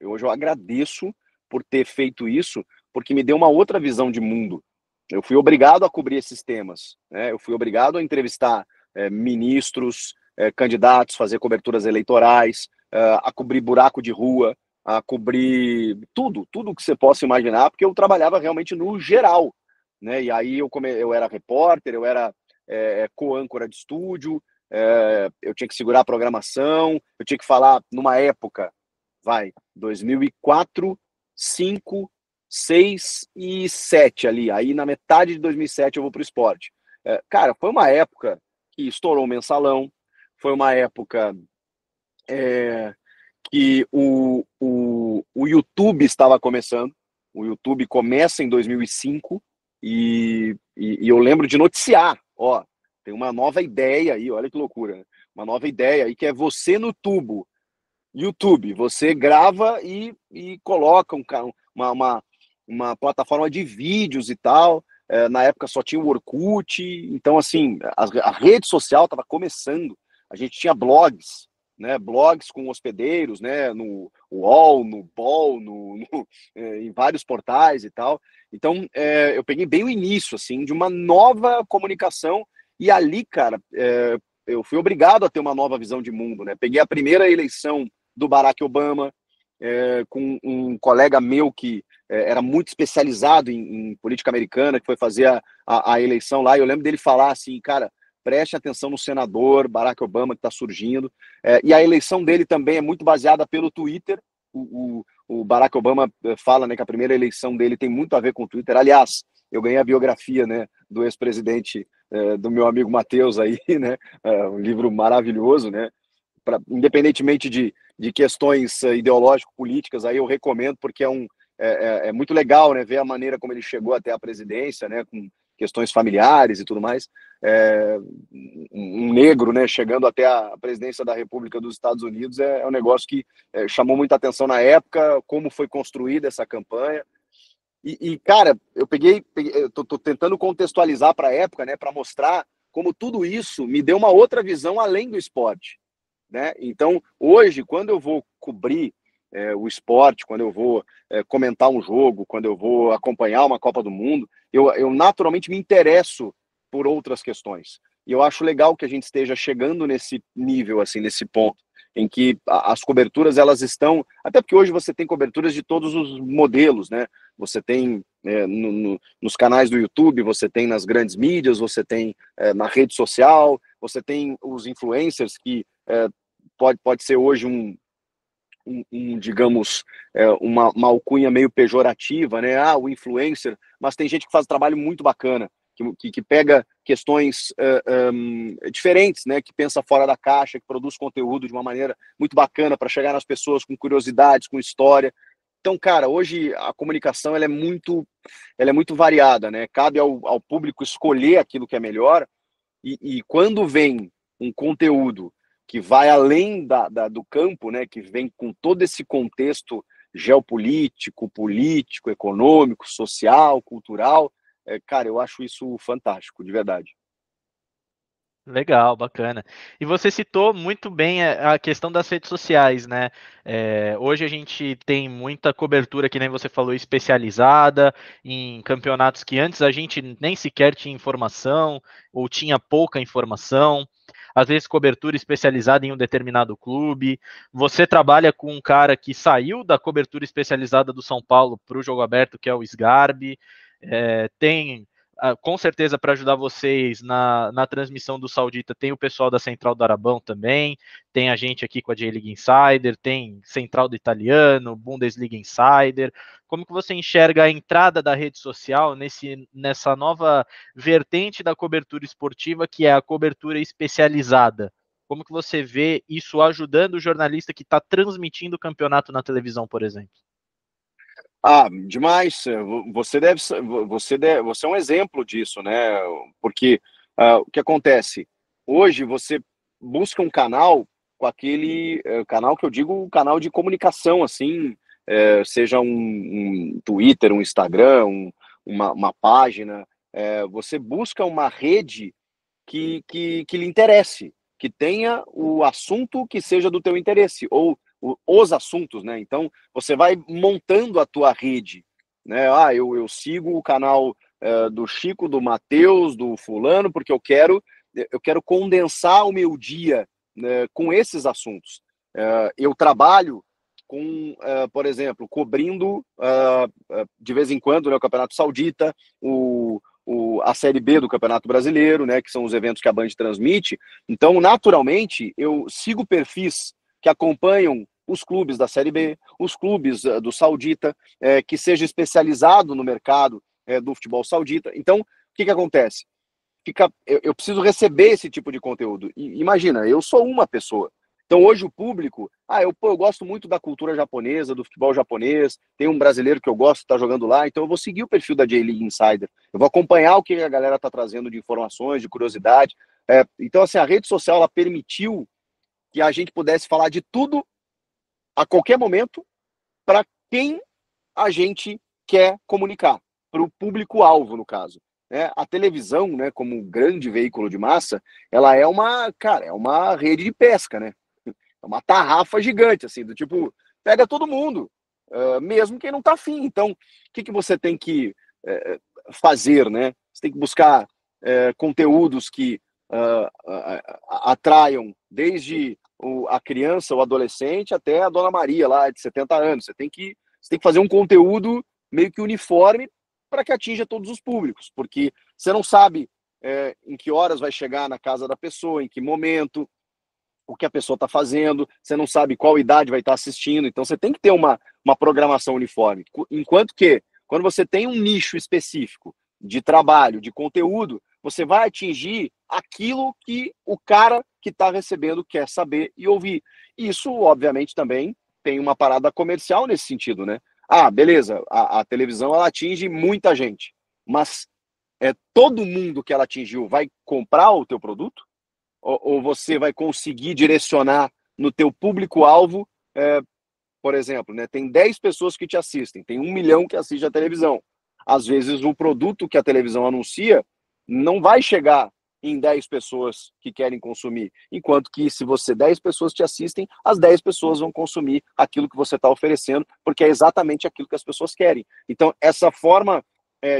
Hoje eu agradeço por ter feito isso, porque me deu uma outra visão de mundo. Eu fui obrigado a cobrir esses temas, né? Eu fui obrigado a entrevistar ministros, candidatos, fazer coberturas eleitorais, a cobrir buraco de rua, a cobrir tudo que você possa imaginar, porque eu trabalhava realmente no geral, né? E aí eu era repórter, eu era co-âncora de estúdio, eu tinha que segurar a programação, eu tinha que falar numa época, 2004, 5, 6 e 7 ali. Aí na metade de 2007 eu vou para o esporte. Cara, foi uma época que estourou o mensalão, foi uma época que o YouTube estava começando. O YouTube começa em 2005 e eu lembro de noticiar, ó, tem uma nova ideia aí, olha que loucura, né? Uma nova ideia aí que é você no tubo. YouTube, você grava e coloca uma plataforma de vídeos e tal. na época só tinha o Orkut, então assim, a rede social estava começando, a gente tinha blogs, né, blogs com hospedeiros, né, no UOL, no BOL, em vários portais e tal. Então, eu peguei bem o início, assim, de uma nova comunicação, e ali, cara, eu fui obrigado a ter uma nova visão de mundo, né? Peguei a primeira eleição do Barack Obama, com um colega meu que era muito especializado em política americana, que foi fazer a eleição lá, e eu lembro dele falar assim, cara, preste atenção no senador Barack Obama que está surgindo, e a eleição dele também é muito baseada pelo Twitter. O Barack Obama fala, né, que a primeira eleição dele tem muito a ver com o Twitter. Aliás, eu ganhei a biografia, né, do ex-presidente, do meu amigo Matheus aí, né, um livro maravilhoso, né, independentemente de questões ideológico-políticas, aí eu recomendo, porque é muito legal, né, ver a maneira como ele chegou até a presidência, né, com questões familiares e tudo mais. Um negro, né, chegando até a presidência da República dos Estados Unidos é um negócio que chamou muita atenção na época, como foi construída essa campanha. Cara, eu tô tentando contextualizar para a época, né, para mostrar como tudo isso me deu uma outra visão além do esporte, né? Então, hoje, quando eu vou cobrir o esporte, quando eu vou comentar um jogo, quando eu vou acompanhar uma Copa do Mundo, eu naturalmente me interesso por outras questões. E eu acho legal que a gente esteja chegando nesse nível, assim, nesse ponto, em que as coberturas, elas estão... Até porque hoje você tem coberturas de todos os modelos, né? Você tem nos canais do YouTube, você tem nas grandes mídias, você tem na rede social, você tem os influencers que pode ser hoje digamos, uma alcunha meio pejorativa, né? O influencer, mas tem gente que faz um trabalho muito bacana, que pega questões diferentes, né? Que pensa fora da caixa, que produz conteúdo de uma maneira muito bacana para chegar nas pessoas com curiosidades, com história. Então, cara, hoje a comunicação ela é muito variada, né? Cabe ao público escolher aquilo que é melhor, e quando vem um conteúdo que vai além do campo, né, que vem com todo esse contexto geopolítico, político, econômico, social, cultural, cara, eu acho isso fantástico, de verdade. Legal, bacana. E você citou muito bem a questão das redes sociais, né? Hoje a gente tem muita cobertura, que nem você falou, especializada em campeonatos que antes a gente nem sequer tinha informação ou tinha pouca informação. Às vezes cobertura especializada em um determinado clube. Você trabalha com um cara que saiu da cobertura especializada do São Paulo para o jogo aberto, que é o Sgarbi. Tem com certeza, para ajudar vocês na transmissão do Saudita, tem o pessoal da Central do Arabão também, tem a gente aqui com a J-League Insider, tem Central do Italiano, Bundesliga Insider. Como que você enxerga a entrada da rede social nessa nova vertente da cobertura esportiva, que é a cobertura especializada? Como que você vê isso ajudando o jornalista que está transmitindo o campeonato na televisão, por exemplo? Demais. Você é um exemplo disso, né? Porque o que acontece? Hoje você busca um canal com aquele canal que eu digo, um canal de comunicação, assim, seja um Twitter, um Instagram, uma página. Você busca uma rede que lhe interesse, que tenha o assunto que seja do teu interesse, ou os assuntos, né? Então, você vai montando a tua rede, né? Eu sigo o canal do Chico, do Matheus, do fulano, porque eu quero condensar o meu dia, né, com esses assuntos. Eu trabalho com, por exemplo, cobrindo de vez em quando, né, o Campeonato Saudita, a Série B do Campeonato Brasileiro, né, que são os eventos que a Band transmite. Então, naturalmente, eu sigo perfis que acompanham os clubes da Série B, os clubes do Saudita, que seja especializado no mercado do futebol saudita. Então, o que acontece? Eu preciso receber esse tipo de conteúdo. E, imagina, eu sou uma pessoa. Então, hoje o público, eu gosto muito da cultura japonesa, do futebol japonês, tem um brasileiro que eu gosto, está jogando lá, então eu vou seguir o perfil da J-League Insider, eu vou acompanhar o que a galera está trazendo de informações, de curiosidade. Então, assim, a rede social, ela permitiu que a gente pudesse falar de tudo, a qualquer momento, para quem a gente quer comunicar, para o público-alvo, no caso. né? A televisão, né, como um grande veículo de massa, ela é uma, cara, é uma rede de pesca, né? É uma tarrafa gigante, assim, do tipo, pega todo mundo, mesmo quem não tá afim. Então, o que que você tem que fazer, né? Você tem que buscar conteúdos que atraiam desde a criança, o adolescente, até a Dona Maria, lá, de 70 anos. Você tem que fazer um conteúdo meio que uniforme para que atinja todos os públicos, porque você não sabe em que horas vai chegar na casa da pessoa, em que momento, o que a pessoa está fazendo, você não sabe qual idade vai estar assistindo, então você tem que ter uma programação uniforme. Enquanto que, quando você tem um nicho específico de trabalho, de conteúdo, você vai atingir aquilo que o cara que está recebendo quer saber e ouvir. Isso, obviamente, também tem uma parada comercial nesse sentido, né? Ah, beleza, a televisão ela atinge muita gente, mas todo mundo que ela atingiu vai comprar o teu produto? Ou você vai conseguir direcionar no teu público-alvo, por exemplo, né, tem 10 pessoas que te assistem, tem 1 milhão que assiste a televisão. Às vezes o produto que a televisão anuncia não vai chegar em 10 pessoas que querem consumir, enquanto que se você 10 pessoas te assistem, as 10 pessoas vão consumir aquilo que você está oferecendo, porque é exatamente aquilo que as pessoas querem. Então, essa forma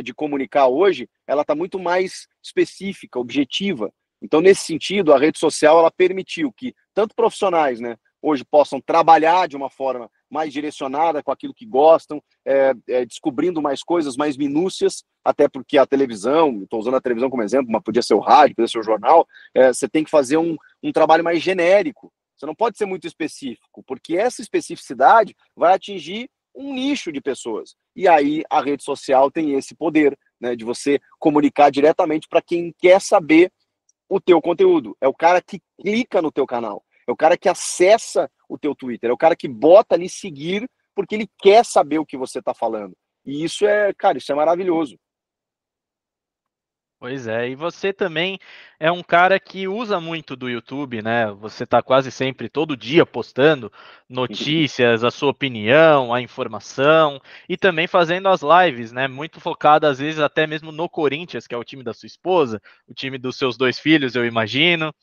de comunicar hoje, ela está muito mais específica, objetiva. Então, nesse sentido, a rede social ela permitiu que tanto profissionais, né, hoje possam trabalhar de uma forma mais direcionada com aquilo que gostam, descobrindo mais coisas, mais minúcias, até porque a televisão, estou usando a televisão como exemplo, mas podia ser o rádio, podia ser o jornal, você tem que fazer um trabalho mais genérico. Você não pode ser muito específico, porque essa especificidade vai atingir um nicho de pessoas. E aí a rede social tem esse poder, né, de você comunicar diretamente para quem quer saber o teu conteúdo. É o cara que clica no teu canal. É o cara que acessa o teu Twitter. É o cara que bota ali seguir porque ele quer saber o que você está falando. E isso cara, isso é maravilhoso. Pois é, e você também é um cara que usa muito do YouTube, né? Você está quase sempre, todo dia, postando notícias, a sua opinião, a informação, e também fazendo as lives, né? Muito focada, às vezes, até mesmo no Corinthians, que é o time da sua esposa, o time dos seus 2 filhos, eu imagino.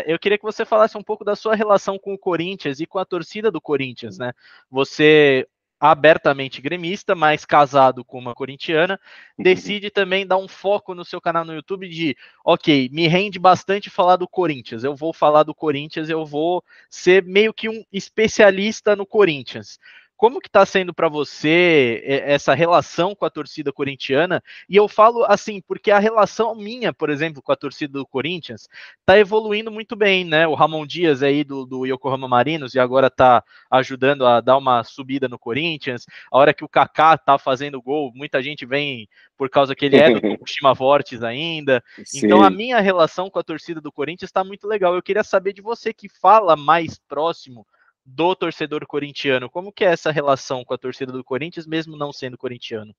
Eu queria que você falasse um pouco da sua relação com o Corinthians e com a torcida do Corinthians, né? Você abertamente gremista, mas casado com uma corintiana, decide também dar um foco no seu canal no YouTube de, ok, me rende bastante falar do Corinthians, eu vou falar do Corinthians, eu vou ser meio que um especialista no Corinthians. Como que está sendo para você essa relação com a torcida corintiana? E eu falo assim, porque a relação minha, por exemplo, com a torcida do Corinthians, está evoluindo muito bem, né? O Ramon Dias aí do Yokohama Marinos e agora está ajudando a dar uma subida no Corinthians. A hora que o Kaká tá fazendo gol, muita gente vem por causa que ele é do Tokushima Vortis ainda. Então a Sim. minha relação com a torcida do Corinthians está muito legal. Eu queria saber de você que fala mais próximo do torcedor corintiano. Como que é essa relação com a torcida do Corinthians, mesmo não sendo corintiano?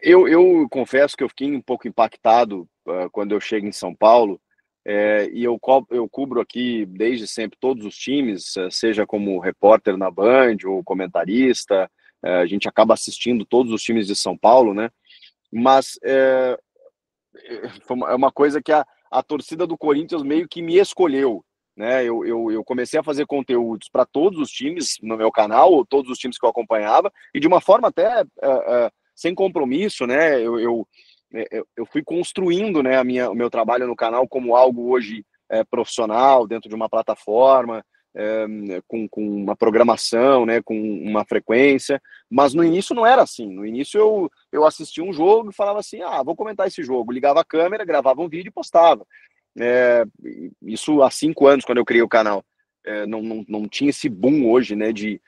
Eu confesso que eu fiquei um pouco impactado quando eu chego em São Paulo, e eu cubro aqui desde sempre todos os times, seja como repórter na Band ou comentarista, a gente acaba assistindo todos os times de São Paulo, né? Mas é uma coisa que a torcida do Corinthians meio que me escolheu, né? Eu comecei a fazer conteúdos para todos os times no meu canal, ou todos os times que eu acompanhava, e de uma forma até sem compromisso, né? Eu fui construindo, né, o meu trabalho no canal como algo hoje profissional, dentro de uma plataforma, com uma programação, né, com uma frequência, mas no início não era assim. No início eu assistia um jogo e falava assim, vou comentar esse jogo, ligava a câmera, gravava um vídeo e postava. Isso há 5 anos, quando eu criei o canal. Não tinha esse boom hoje, né, de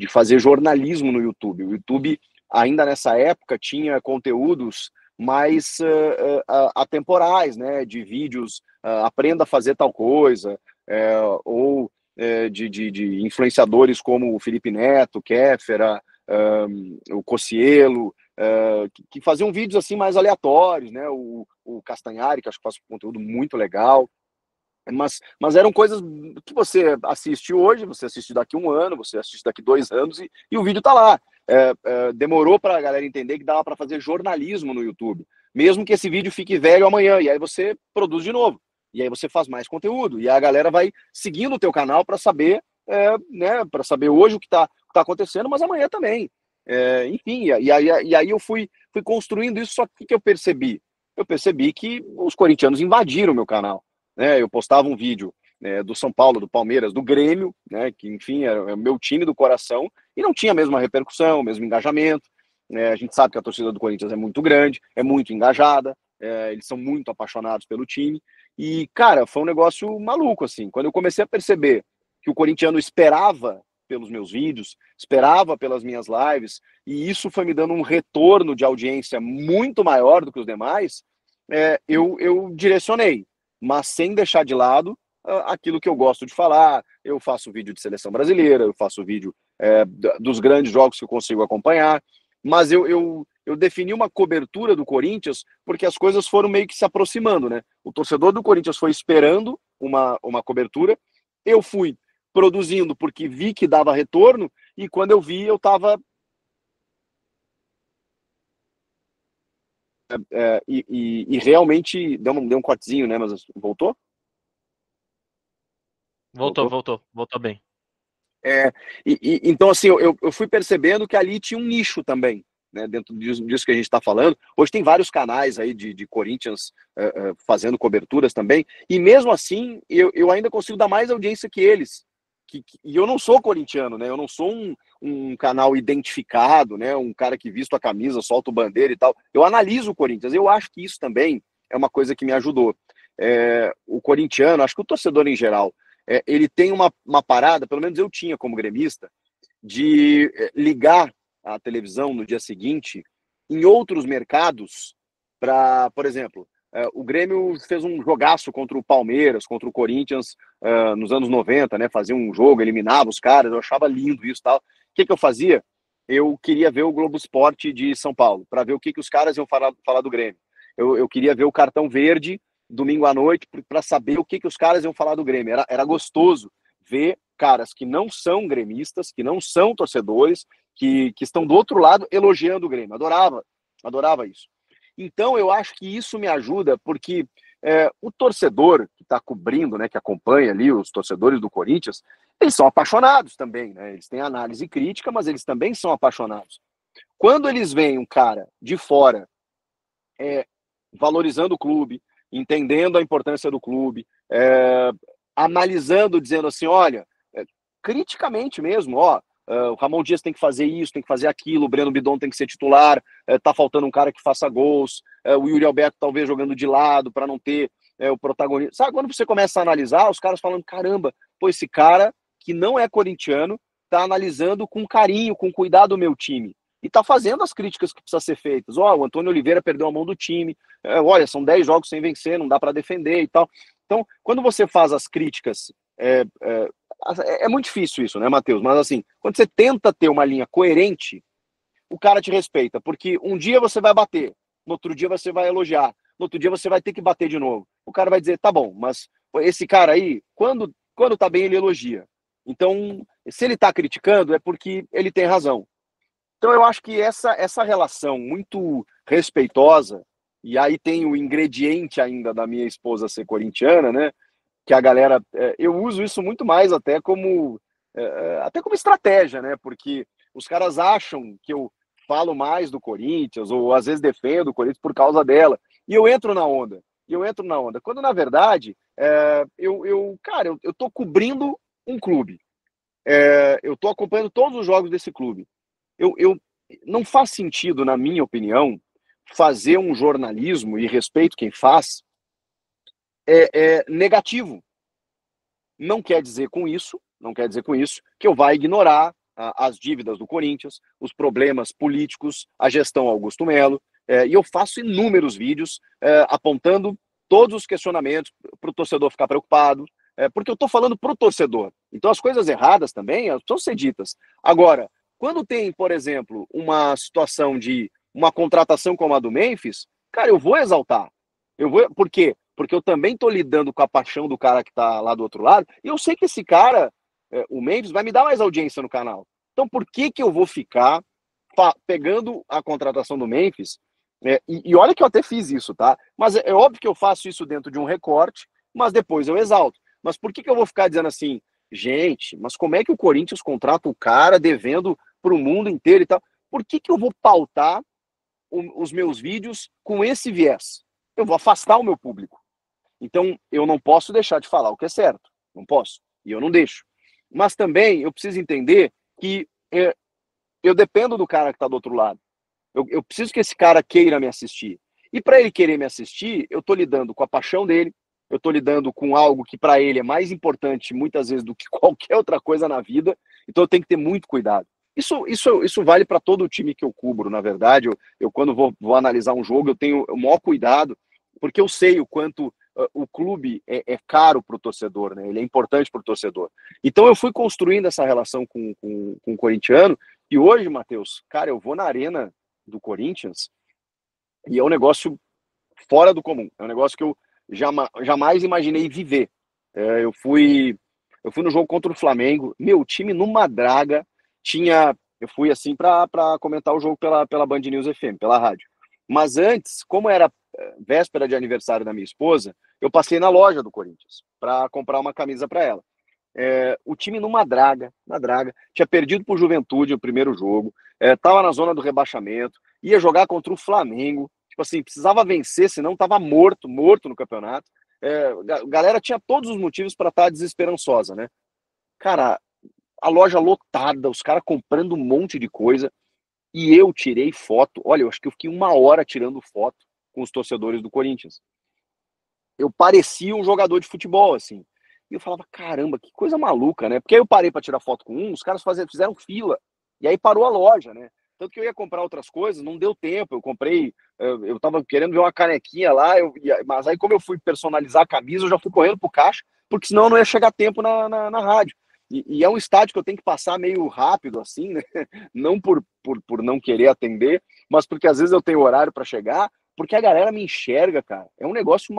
fazer jornalismo no YouTube. O YouTube, ainda nessa época, tinha conteúdos mais atemporais, né, de vídeos, aprenda a fazer tal coisa, ou de influenciadores como o Felipe Neto, Kéfera, o Cocielo, que faziam vídeos assim mais aleatórios, né? O Castanhari, que acho que faz um conteúdo muito legal. Mas eram coisas que você assiste hoje, você assiste daqui 1 ano, você assiste daqui 2 anos e o vídeo tá lá. Demorou para a galera entender que dava para fazer jornalismo no YouTube. mesmo que esse vídeo fique velho amanhã, e aí você produz de novo, e aí você faz mais conteúdo, e a galera vai seguindo o teu canal para saber, né, para saber hoje o que tá acontecendo, mas amanhã também. Enfim, e aí eu fui construindo isso, só que eu percebi? Eu percebi que os corintianos invadiram o meu canal, né? Eu postava um vídeo do São Paulo, do Palmeiras, do Grêmio, né, que enfim é o meu time do coração, e não tinha a mesma repercussão, o mesmo engajamento. A gente sabe que a torcida do Corinthians é muito grande, é muito engajada, eles são muito apaixonados pelo time, e cara, foi um negócio maluco, assim, quando eu comecei a perceber que o corintiano esperava pelos meus vídeos, esperava pelas minhas lives, e isso foi me dando um retorno de audiência muito maior do que os demais, eu direcionei, mas sem deixar de lado aquilo que eu gosto de falar. Eu faço vídeo de seleção brasileira, eu faço vídeo dos grandes jogos que eu consigo acompanhar, mas eu defini uma cobertura do Corinthians porque as coisas foram meio que se aproximando, né? O torcedor do Corinthians foi esperando uma cobertura, eu fui produzindo porque vi que dava retorno, e quando eu vi, eu estava e realmente deu um cortezinho, né? Mas voltou? Voltou bem. Então, assim, eu fui percebendo que ali tinha um nicho também, né, dentro disso que a gente está falando. Hoje tem vários canais aí de Corinthians fazendo coberturas também, e mesmo assim eu ainda consigo dar mais audiência que eles. E eu não sou corintiano, né? Eu não sou um canal identificado, né? Um cara que visto a camisa, solta o bandeira e tal. Eu analiso o Corinthians. Eu acho que isso também é uma coisa que me ajudou. O corintiano, acho que o torcedor em geral, ele tem uma parada, pelo menos eu tinha como gremista, de ligar a televisão no dia seguinte em outros mercados para, por exemplo, o Grêmio fez um jogaço contra o Palmeiras, contra o Corinthians nos anos 90, né? Fazia um jogo, eliminava os caras, eu achava lindo isso e tal. O que eu fazia? Eu queria ver o Globo Esporte de São Paulo, para ver o que os caras iam falar do Grêmio. Eu queria ver o Cartão Verde domingo à noite para saber o que os caras iam falar do Grêmio. Era gostoso ver caras que não são gremistas, que não são torcedores, que estão do outro lado elogiando o Grêmio. Adorava isso. Então, eu acho que isso me ajuda, porque o torcedor que está cobrindo, né, que acompanha ali os torcedores do Corinthians, eles são apaixonados também, né? Eles têm análise crítica, mas eles também são apaixonados. Quando eles veem um cara de fora valorizando o clube, entendendo a importância do clube, analisando, dizendo assim, olha, criticamente mesmo, o Ramon Dias tem que fazer isso, tem que fazer aquilo, o Breno Bidon tem que ser titular, tá faltando um cara que faça gols, o Yuri Alberto talvez jogando de lado para não ter o protagonismo. Sabe, quando você começa a analisar, os caras falando, caramba, pô, esse cara que não é corintiano tá analisando com carinho, com cuidado o meu time. E tá fazendo as críticas que precisam ser feitas. O Antônio Oliveira perdeu a mão do time, olha, são 10 jogos sem vencer, não dá para defender e tal. Então, quando você faz as críticas, é muito difícil isso, né, Matheus? Mas assim, quando você tenta ter uma linha coerente, o cara te respeita, porque um dia você vai bater, no outro dia você vai elogiar, no outro dia você vai ter que bater de novo. O cara vai dizer, tá bom, mas esse cara aí, quando tá bem, ele elogia. Então, se ele tá criticando, é porque ele tem razão. Então, eu acho que essa relação muito respeitosa, e aí tem o ingrediente ainda da minha esposa ser corintiana, né? Que a galera, eu uso isso muito mais até como estratégia, né? Porque os caras acham que eu falo mais do Corinthians, ou às vezes defendo o Corinthians por causa dela, e eu entro na onda. Quando na verdade cara, eu tô cobrindo um clube, eu tô acompanhando todos os jogos desse clube. Eu não faz sentido, na minha opinião, fazer um jornalismo, e respeito quem faz, negativo. Não quer dizer com isso que eu vá ignorar as dívidas do Corinthians, os problemas políticos, a gestão Augusto Melo, e eu faço inúmeros vídeos apontando todos os questionamentos para o torcedor ficar preocupado, porque eu estou falando para o torcedor. Então as coisas erradas também precisam ser ditas. Agora, quando tem, por exemplo, uma situação de uma contratação como a do Memphis, cara, eu vou exaltar. Por quê? Porque eu também estou lidando com a paixão do cara que está lá do outro lado, e eu sei que esse cara, o Memphis, vai me dar mais audiência no canal. Então, por que eu vou ficar pegando a contratação do Memphis E olha que eu até fiz isso, tá? Mas é óbvio que eu faço isso dentro de um recorte, mas depois eu exalto. Mas por que eu vou ficar dizendo assim, gente, mas como é que o Corinthians contrata o cara devendo para o mundo inteiro e tal? Por que eu vou pautar os meus vídeos com esse viés? Eu vou afastar o meu público. Então, eu não posso deixar de falar o que é certo. Não posso. E eu não deixo. Mas também eu preciso entender que eu dependo do cara que está do outro lado. Eu preciso que esse cara queira me assistir. E para ele querer me assistir, eu estou lidando com a paixão dele, eu estou lidando com algo que para ele é mais importante muitas vezes do que qualquer outra coisa na vida. Então eu tenho que ter muito cuidado. Isso vale para todo o time que eu cubro, na verdade. Eu quando vou analisar um jogo, eu tenho o maior cuidado, porque eu sei o quanto o clube é caro para o torcedor, né? Ele é importante para o torcedor. Então eu fui construindo essa relação com o corintiano, e hoje, Matheus, cara, eu vou na arena do Corinthians e é um negócio fora do comum. É um negócio que eu jamais imaginei viver. Eu fui no jogo contra o Flamengo, meu time numa draga, eu fui assim para comentar o jogo pela Band News FM, pela rádio. Mas antes, como era véspera de aniversário da minha esposa, eu passei na loja do Corinthians para comprar uma camisa para ela. O time numa draga, tinha perdido para o Juventude o primeiro jogo, estava na zona do rebaixamento, ia jogar contra o Flamengo, tipo assim, precisava vencer, senão estava morto no campeonato. Galera tinha todos os motivos para estar desesperançosa, né? Cara, a loja lotada, os caras comprando um monte de coisa, e eu tirei foto. Olha, eu acho que eu fiquei 1 hora tirando foto com os torcedores do Corinthians. Eu parecia um jogador de futebol, assim. E eu falava, caramba, que coisa maluca, né? Porque aí eu parei para tirar foto com os caras fizeram fila. E aí parou a loja, né? Tanto que eu ia comprar outras coisas, não deu tempo. Eu comprei, eu tava querendo ver uma canequinha lá, mas aí como eu fui personalizar a camisa, eu já fui correndo pro caixa, porque senão eu não ia chegar a tempo na rádio. E é um estádio que eu tenho que passar meio rápido, assim, né? Não por não querer atender, mas porque às vezes eu tenho horário para chegar, porque a galera me enxerga, cara. É um negócio,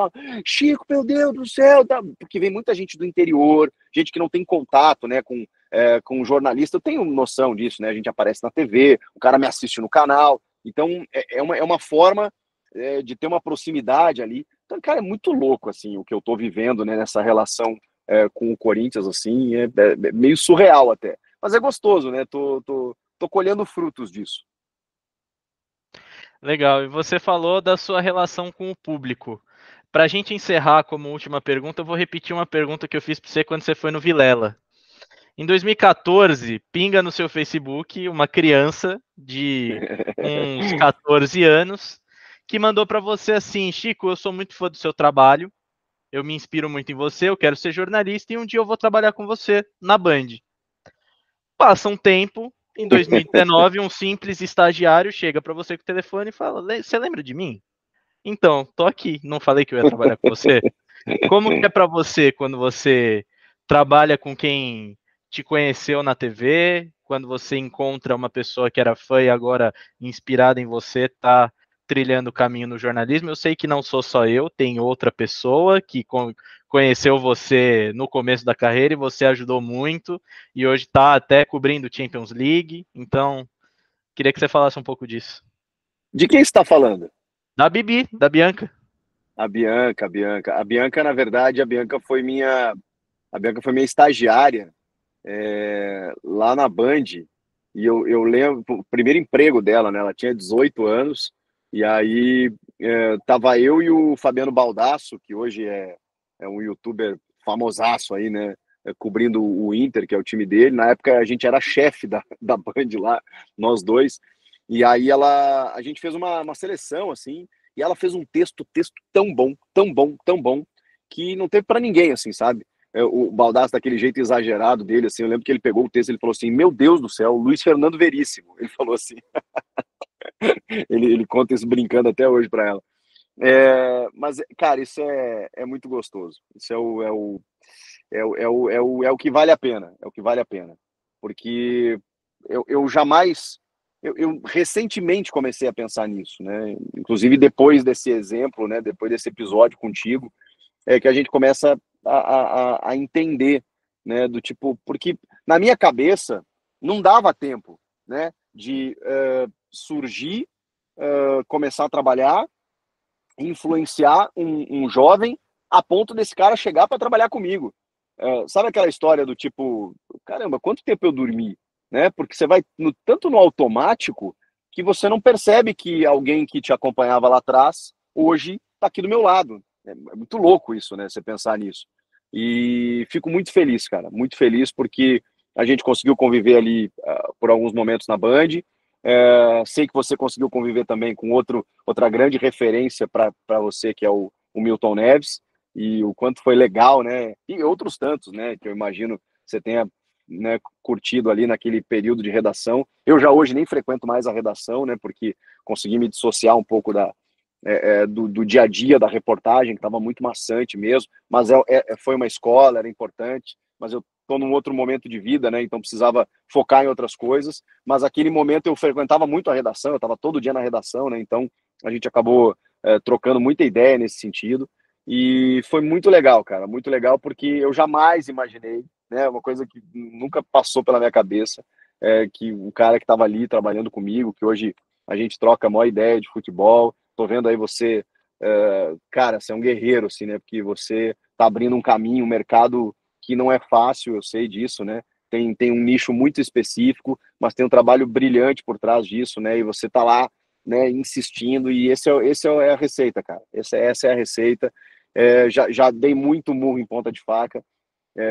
Chico, meu Deus do céu, tá? Porque vem muita gente do interior, gente que não tem contato, né, com jornalista. Eu tenho noção disso, né? A gente aparece na TV, o cara me assiste no canal. Então, é uma forma de ter uma proximidade ali. Então, cara, é muito louco, assim, o que eu tô vivendo, né, nessa relação com o Corinthians, assim, é meio surreal até. Mas é gostoso, né? Tô colhendo frutos disso. Legal. E você falou da sua relação com o público. Para a gente encerrar como última pergunta, eu vou repetir uma pergunta que eu fiz para você quando você foi no Vilela. Em 2014, pinga no seu Facebook uma criança de uns 14 anos que mandou para você assim: Chico, eu sou muito fã do seu trabalho, eu me inspiro muito em você, eu quero ser jornalista e um dia eu vou trabalhar com você na Band. Passa um tempo, em 2019, um simples estagiário chega para você com o telefone e fala: você lembra de mim? Então, tô aqui, não falei que eu ia trabalhar com você? Como que é para você quando você trabalha com quem te conheceu na TV, quando você encontra uma pessoa que era fã e agora inspirada em você tá trilhando o caminho no jornalismo? Eu sei que não sou só eu, tem outra pessoa que conheceu você no começo da carreira e você ajudou muito e hoje está até cobrindo Champions League. Então, queria que você falasse um pouco disso. De quem você está falando? Da Bibi, da Bianca. A Bianca, a Bianca. A Bianca, na verdade, a Bianca foi minha estagiária lá na Band. E eu lembro, o primeiro emprego dela, né? Ela tinha 18 anos. E aí tava eu e o Fabiano Baldasso, que hoje é um youtuber famosaço aí, né? Cobrindo o Inter, que é o time dele. Na época a gente era chefe da Band lá, nós dois. E aí a gente fez uma seleção, assim, e ela fez um texto tão bom, tão bom, tão bom, que não teve para ninguém, assim, sabe? O Baldassi, daquele jeito exagerado dele, assim, eu lembro que ele pegou o texto e ele falou assim, meu Deus do céu, Luiz Fernando Veríssimo. Ele falou assim, ele conta isso brincando até hoje para ela. Mas, cara, isso é muito gostoso. Isso é o que vale a pena. É o que vale a pena. Porque eu jamais. Eu recentemente comecei a pensar nisso, né? Inclusive depois desse exemplo, né? Depois desse episódio contigo, que a gente começa a entender, né? Do tipo, porque na minha cabeça não dava tempo, né? De surgir começar a trabalhar, influenciar um jovem a ponto desse cara chegar para trabalhar comigo. Sabe aquela história do tipo, caramba, quanto tempo eu dormi? Né? Porque você vai tanto no automático que você não percebe que alguém que te acompanhava lá atrás hoje está aqui do meu lado. É muito louco isso, né? Você pensar nisso. E fico muito feliz, cara, muito feliz porque a gente conseguiu conviver ali por alguns momentos na Band. Sei que você conseguiu conviver também com outra grande referência para você, que é o Milton Neves, e o quanto foi legal, né? E outros tantos, né? Que eu imagino você tenha, né, curtido ali naquele período de redação. Eu já hoje nem frequento mais a redação, né? Porque consegui me dissociar um pouco do dia a dia da reportagem, que estava muito maçante mesmo, mas foi uma escola, era importante, mas eu estou num outro momento de vida, né? Então precisava focar em outras coisas, mas aquele momento eu frequentava muito a redação, eu estava todo dia na redação, né? Então a gente acabou trocando muita ideia nesse sentido, e foi muito legal, cara, muito legal, porque eu jamais imaginei, né? Uma coisa que nunca passou pela minha cabeça, que o cara que estava ali trabalhando comigo, que hoje a gente troca a maior ideia de futebol. Tô vendo aí você, cara, você é um guerreiro, assim, né? Porque você tá abrindo um caminho, um mercado que não é fácil, eu sei disso, né? Tem um nicho muito específico, mas tem um trabalho brilhante por trás disso, né? E você tá lá, né, insistindo, e esse é a receita, cara. Essa é a receita. Já dei muito murro em ponta de faca.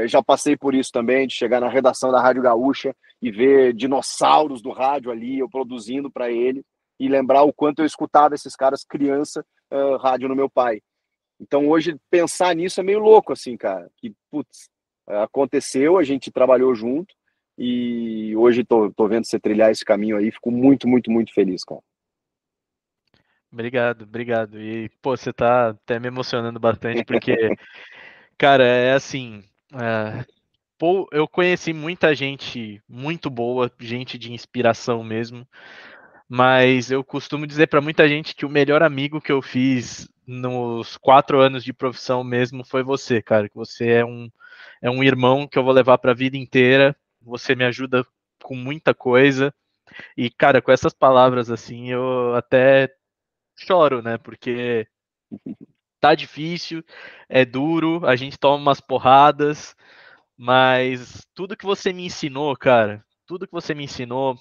Já passei por isso também, de chegar na redação da Rádio Gaúcha e ver dinossauros do rádio ali, eu produzindo para ele, e lembrar o quanto eu escutava esses caras criança, rádio no meu pai. Então hoje pensar nisso é meio louco, assim, cara, que, putz, aconteceu, a gente trabalhou junto, e hoje tô vendo você trilhar esse caminho aí, fico muito, muito, muito feliz, cara. Obrigado, obrigado. E, pô, você tá até me emocionando bastante, porque, cara, é assim. Pô, eu conheci muita gente muito boa, gente de inspiração mesmo, mas eu costumo dizer pra muita gente que o melhor amigo que eu fiz nos 4 anos de profissão mesmo foi você, cara. Que você é um irmão que eu vou levar pra vida inteira. Você me ajuda com muita coisa. E, cara, com essas palavras assim, eu até choro, né? Porque tá difícil, é duro, a gente toma umas porradas, mas tudo que você me ensinou, cara, tudo que você me ensinou,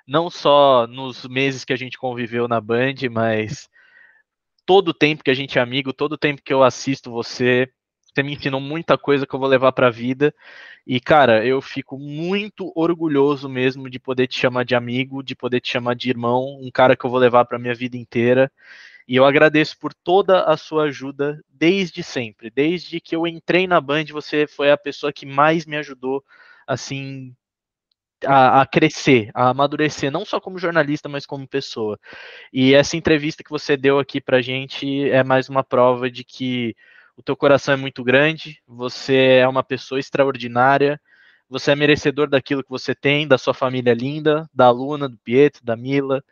não só nos meses que a gente conviveu na Band, mas todo o tempo que a gente é amigo, todo o tempo que eu assisto você, você me ensinou muita coisa que eu vou levar pra vida. E, cara, eu fico muito orgulhoso mesmo de poder te chamar de amigo, de poder te chamar de irmão, um cara que eu vou levar pra minha vida inteira. E eu agradeço por toda a sua ajuda desde sempre. Desde que eu entrei na Band, você foi a pessoa que mais me ajudou, assim, a crescer, a amadurecer, não só como jornalista, mas como pessoa. E essa entrevista que você deu aqui pra gente é mais uma prova de que o teu coração é muito grande, você é uma pessoa extraordinária, você é merecedor daquilo que você tem, da sua família linda, da Luna, do Pietro, da Mila.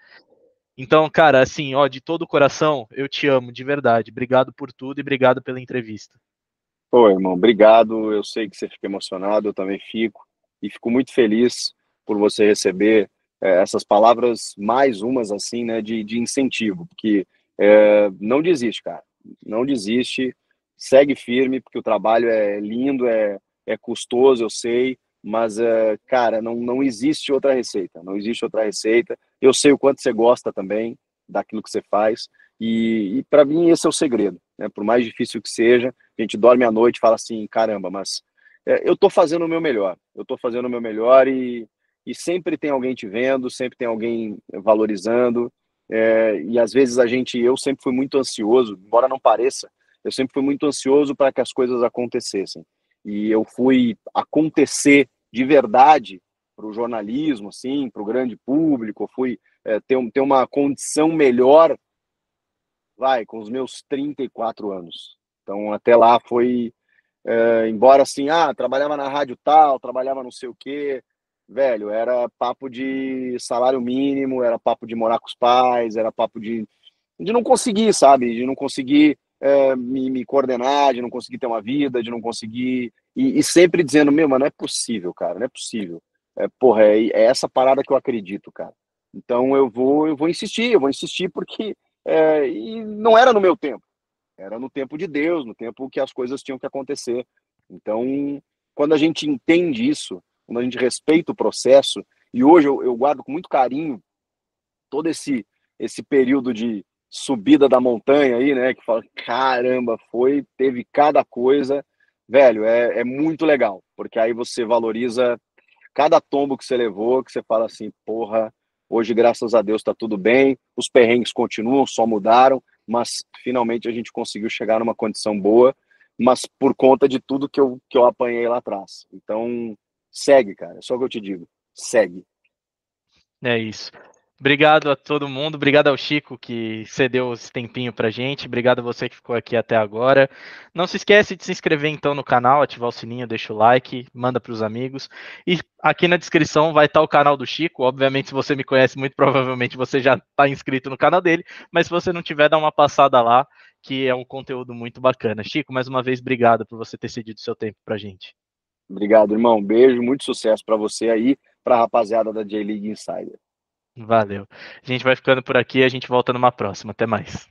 Então, cara, assim, ó, de todo o coração, eu te amo, de verdade. Obrigado por tudo e obrigado pela entrevista. Pô, irmão, obrigado. Eu sei que você fica emocionado, eu também fico. E fico muito feliz por você receber essas palavras, mais umas assim, né, de incentivo. Porque não desiste, cara. Não desiste. Segue firme, porque o trabalho é lindo, é custoso, eu sei. Mas, cara, não existe outra receita. Não existe outra receita. Eu sei o quanto você gosta também daquilo que você faz. E para mim, esse é o segredo, né? Por mais difícil que seja, a gente dorme à noite e fala assim, caramba, mas eu estou fazendo o meu melhor. Eu estou fazendo o meu melhor e sempre tem alguém te vendo, sempre tem alguém valorizando. E às vezes eu sempre fui muito ansioso, embora não pareça, eu sempre fui muito ansioso para que as coisas acontecessem. E eu fui acontecer de verdade para o jornalismo, assim, para o grande público, fui ter uma condição melhor, com os meus 34 anos. Então, até lá foi, embora assim, trabalhava na rádio tal, trabalhava não sei o quê, velho, era papo de salário mínimo, era papo de morar com os pais, era papo de não conseguir, sabe? De não conseguir me coordenar, de não conseguir ter uma vida, de não conseguir. E sempre dizendo, meu, mas não é possível, cara, não é possível. Porra, é essa parada que eu acredito, cara. Então eu vou insistir porque e não era no meu tempo, era no tempo de Deus, no tempo que as coisas tinham que acontecer. Então, quando a gente entende isso, quando a gente respeita o processo, e hoje eu guardo com muito carinho todo esse período de subida da montanha aí, né? Que fala, caramba, teve cada coisa, velho, é muito legal, porque aí você valoriza cada tombo que você levou, que você fala assim, porra, hoje, graças a Deus, tá tudo bem, os perrengues continuam, só mudaram, mas finalmente a gente conseguiu chegar numa condição boa, mas por conta de tudo que eu apanhei lá atrás. Então, segue, cara, é só o que eu te digo, segue. É isso. Obrigado a todo mundo, obrigado ao Chico que cedeu esse tempinho pra gente, obrigado a você que ficou aqui até agora. Não se esquece de se inscrever então no canal, ativar o sininho, deixa o like, manda para os amigos. E aqui na descrição vai estar o canal do Chico, obviamente se você me conhece, muito provavelmente você já está inscrito no canal dele, mas se você não tiver, dá uma passada lá, que é um conteúdo muito bacana. Chico, mais uma vez, obrigado por você ter cedido seu tempo pra gente. Obrigado, irmão, beijo, muito sucesso para você aí, para a rapaziada da J-League Insider. Valeu. A gente vai ficando por aqui, a gente volta numa próxima. Até mais.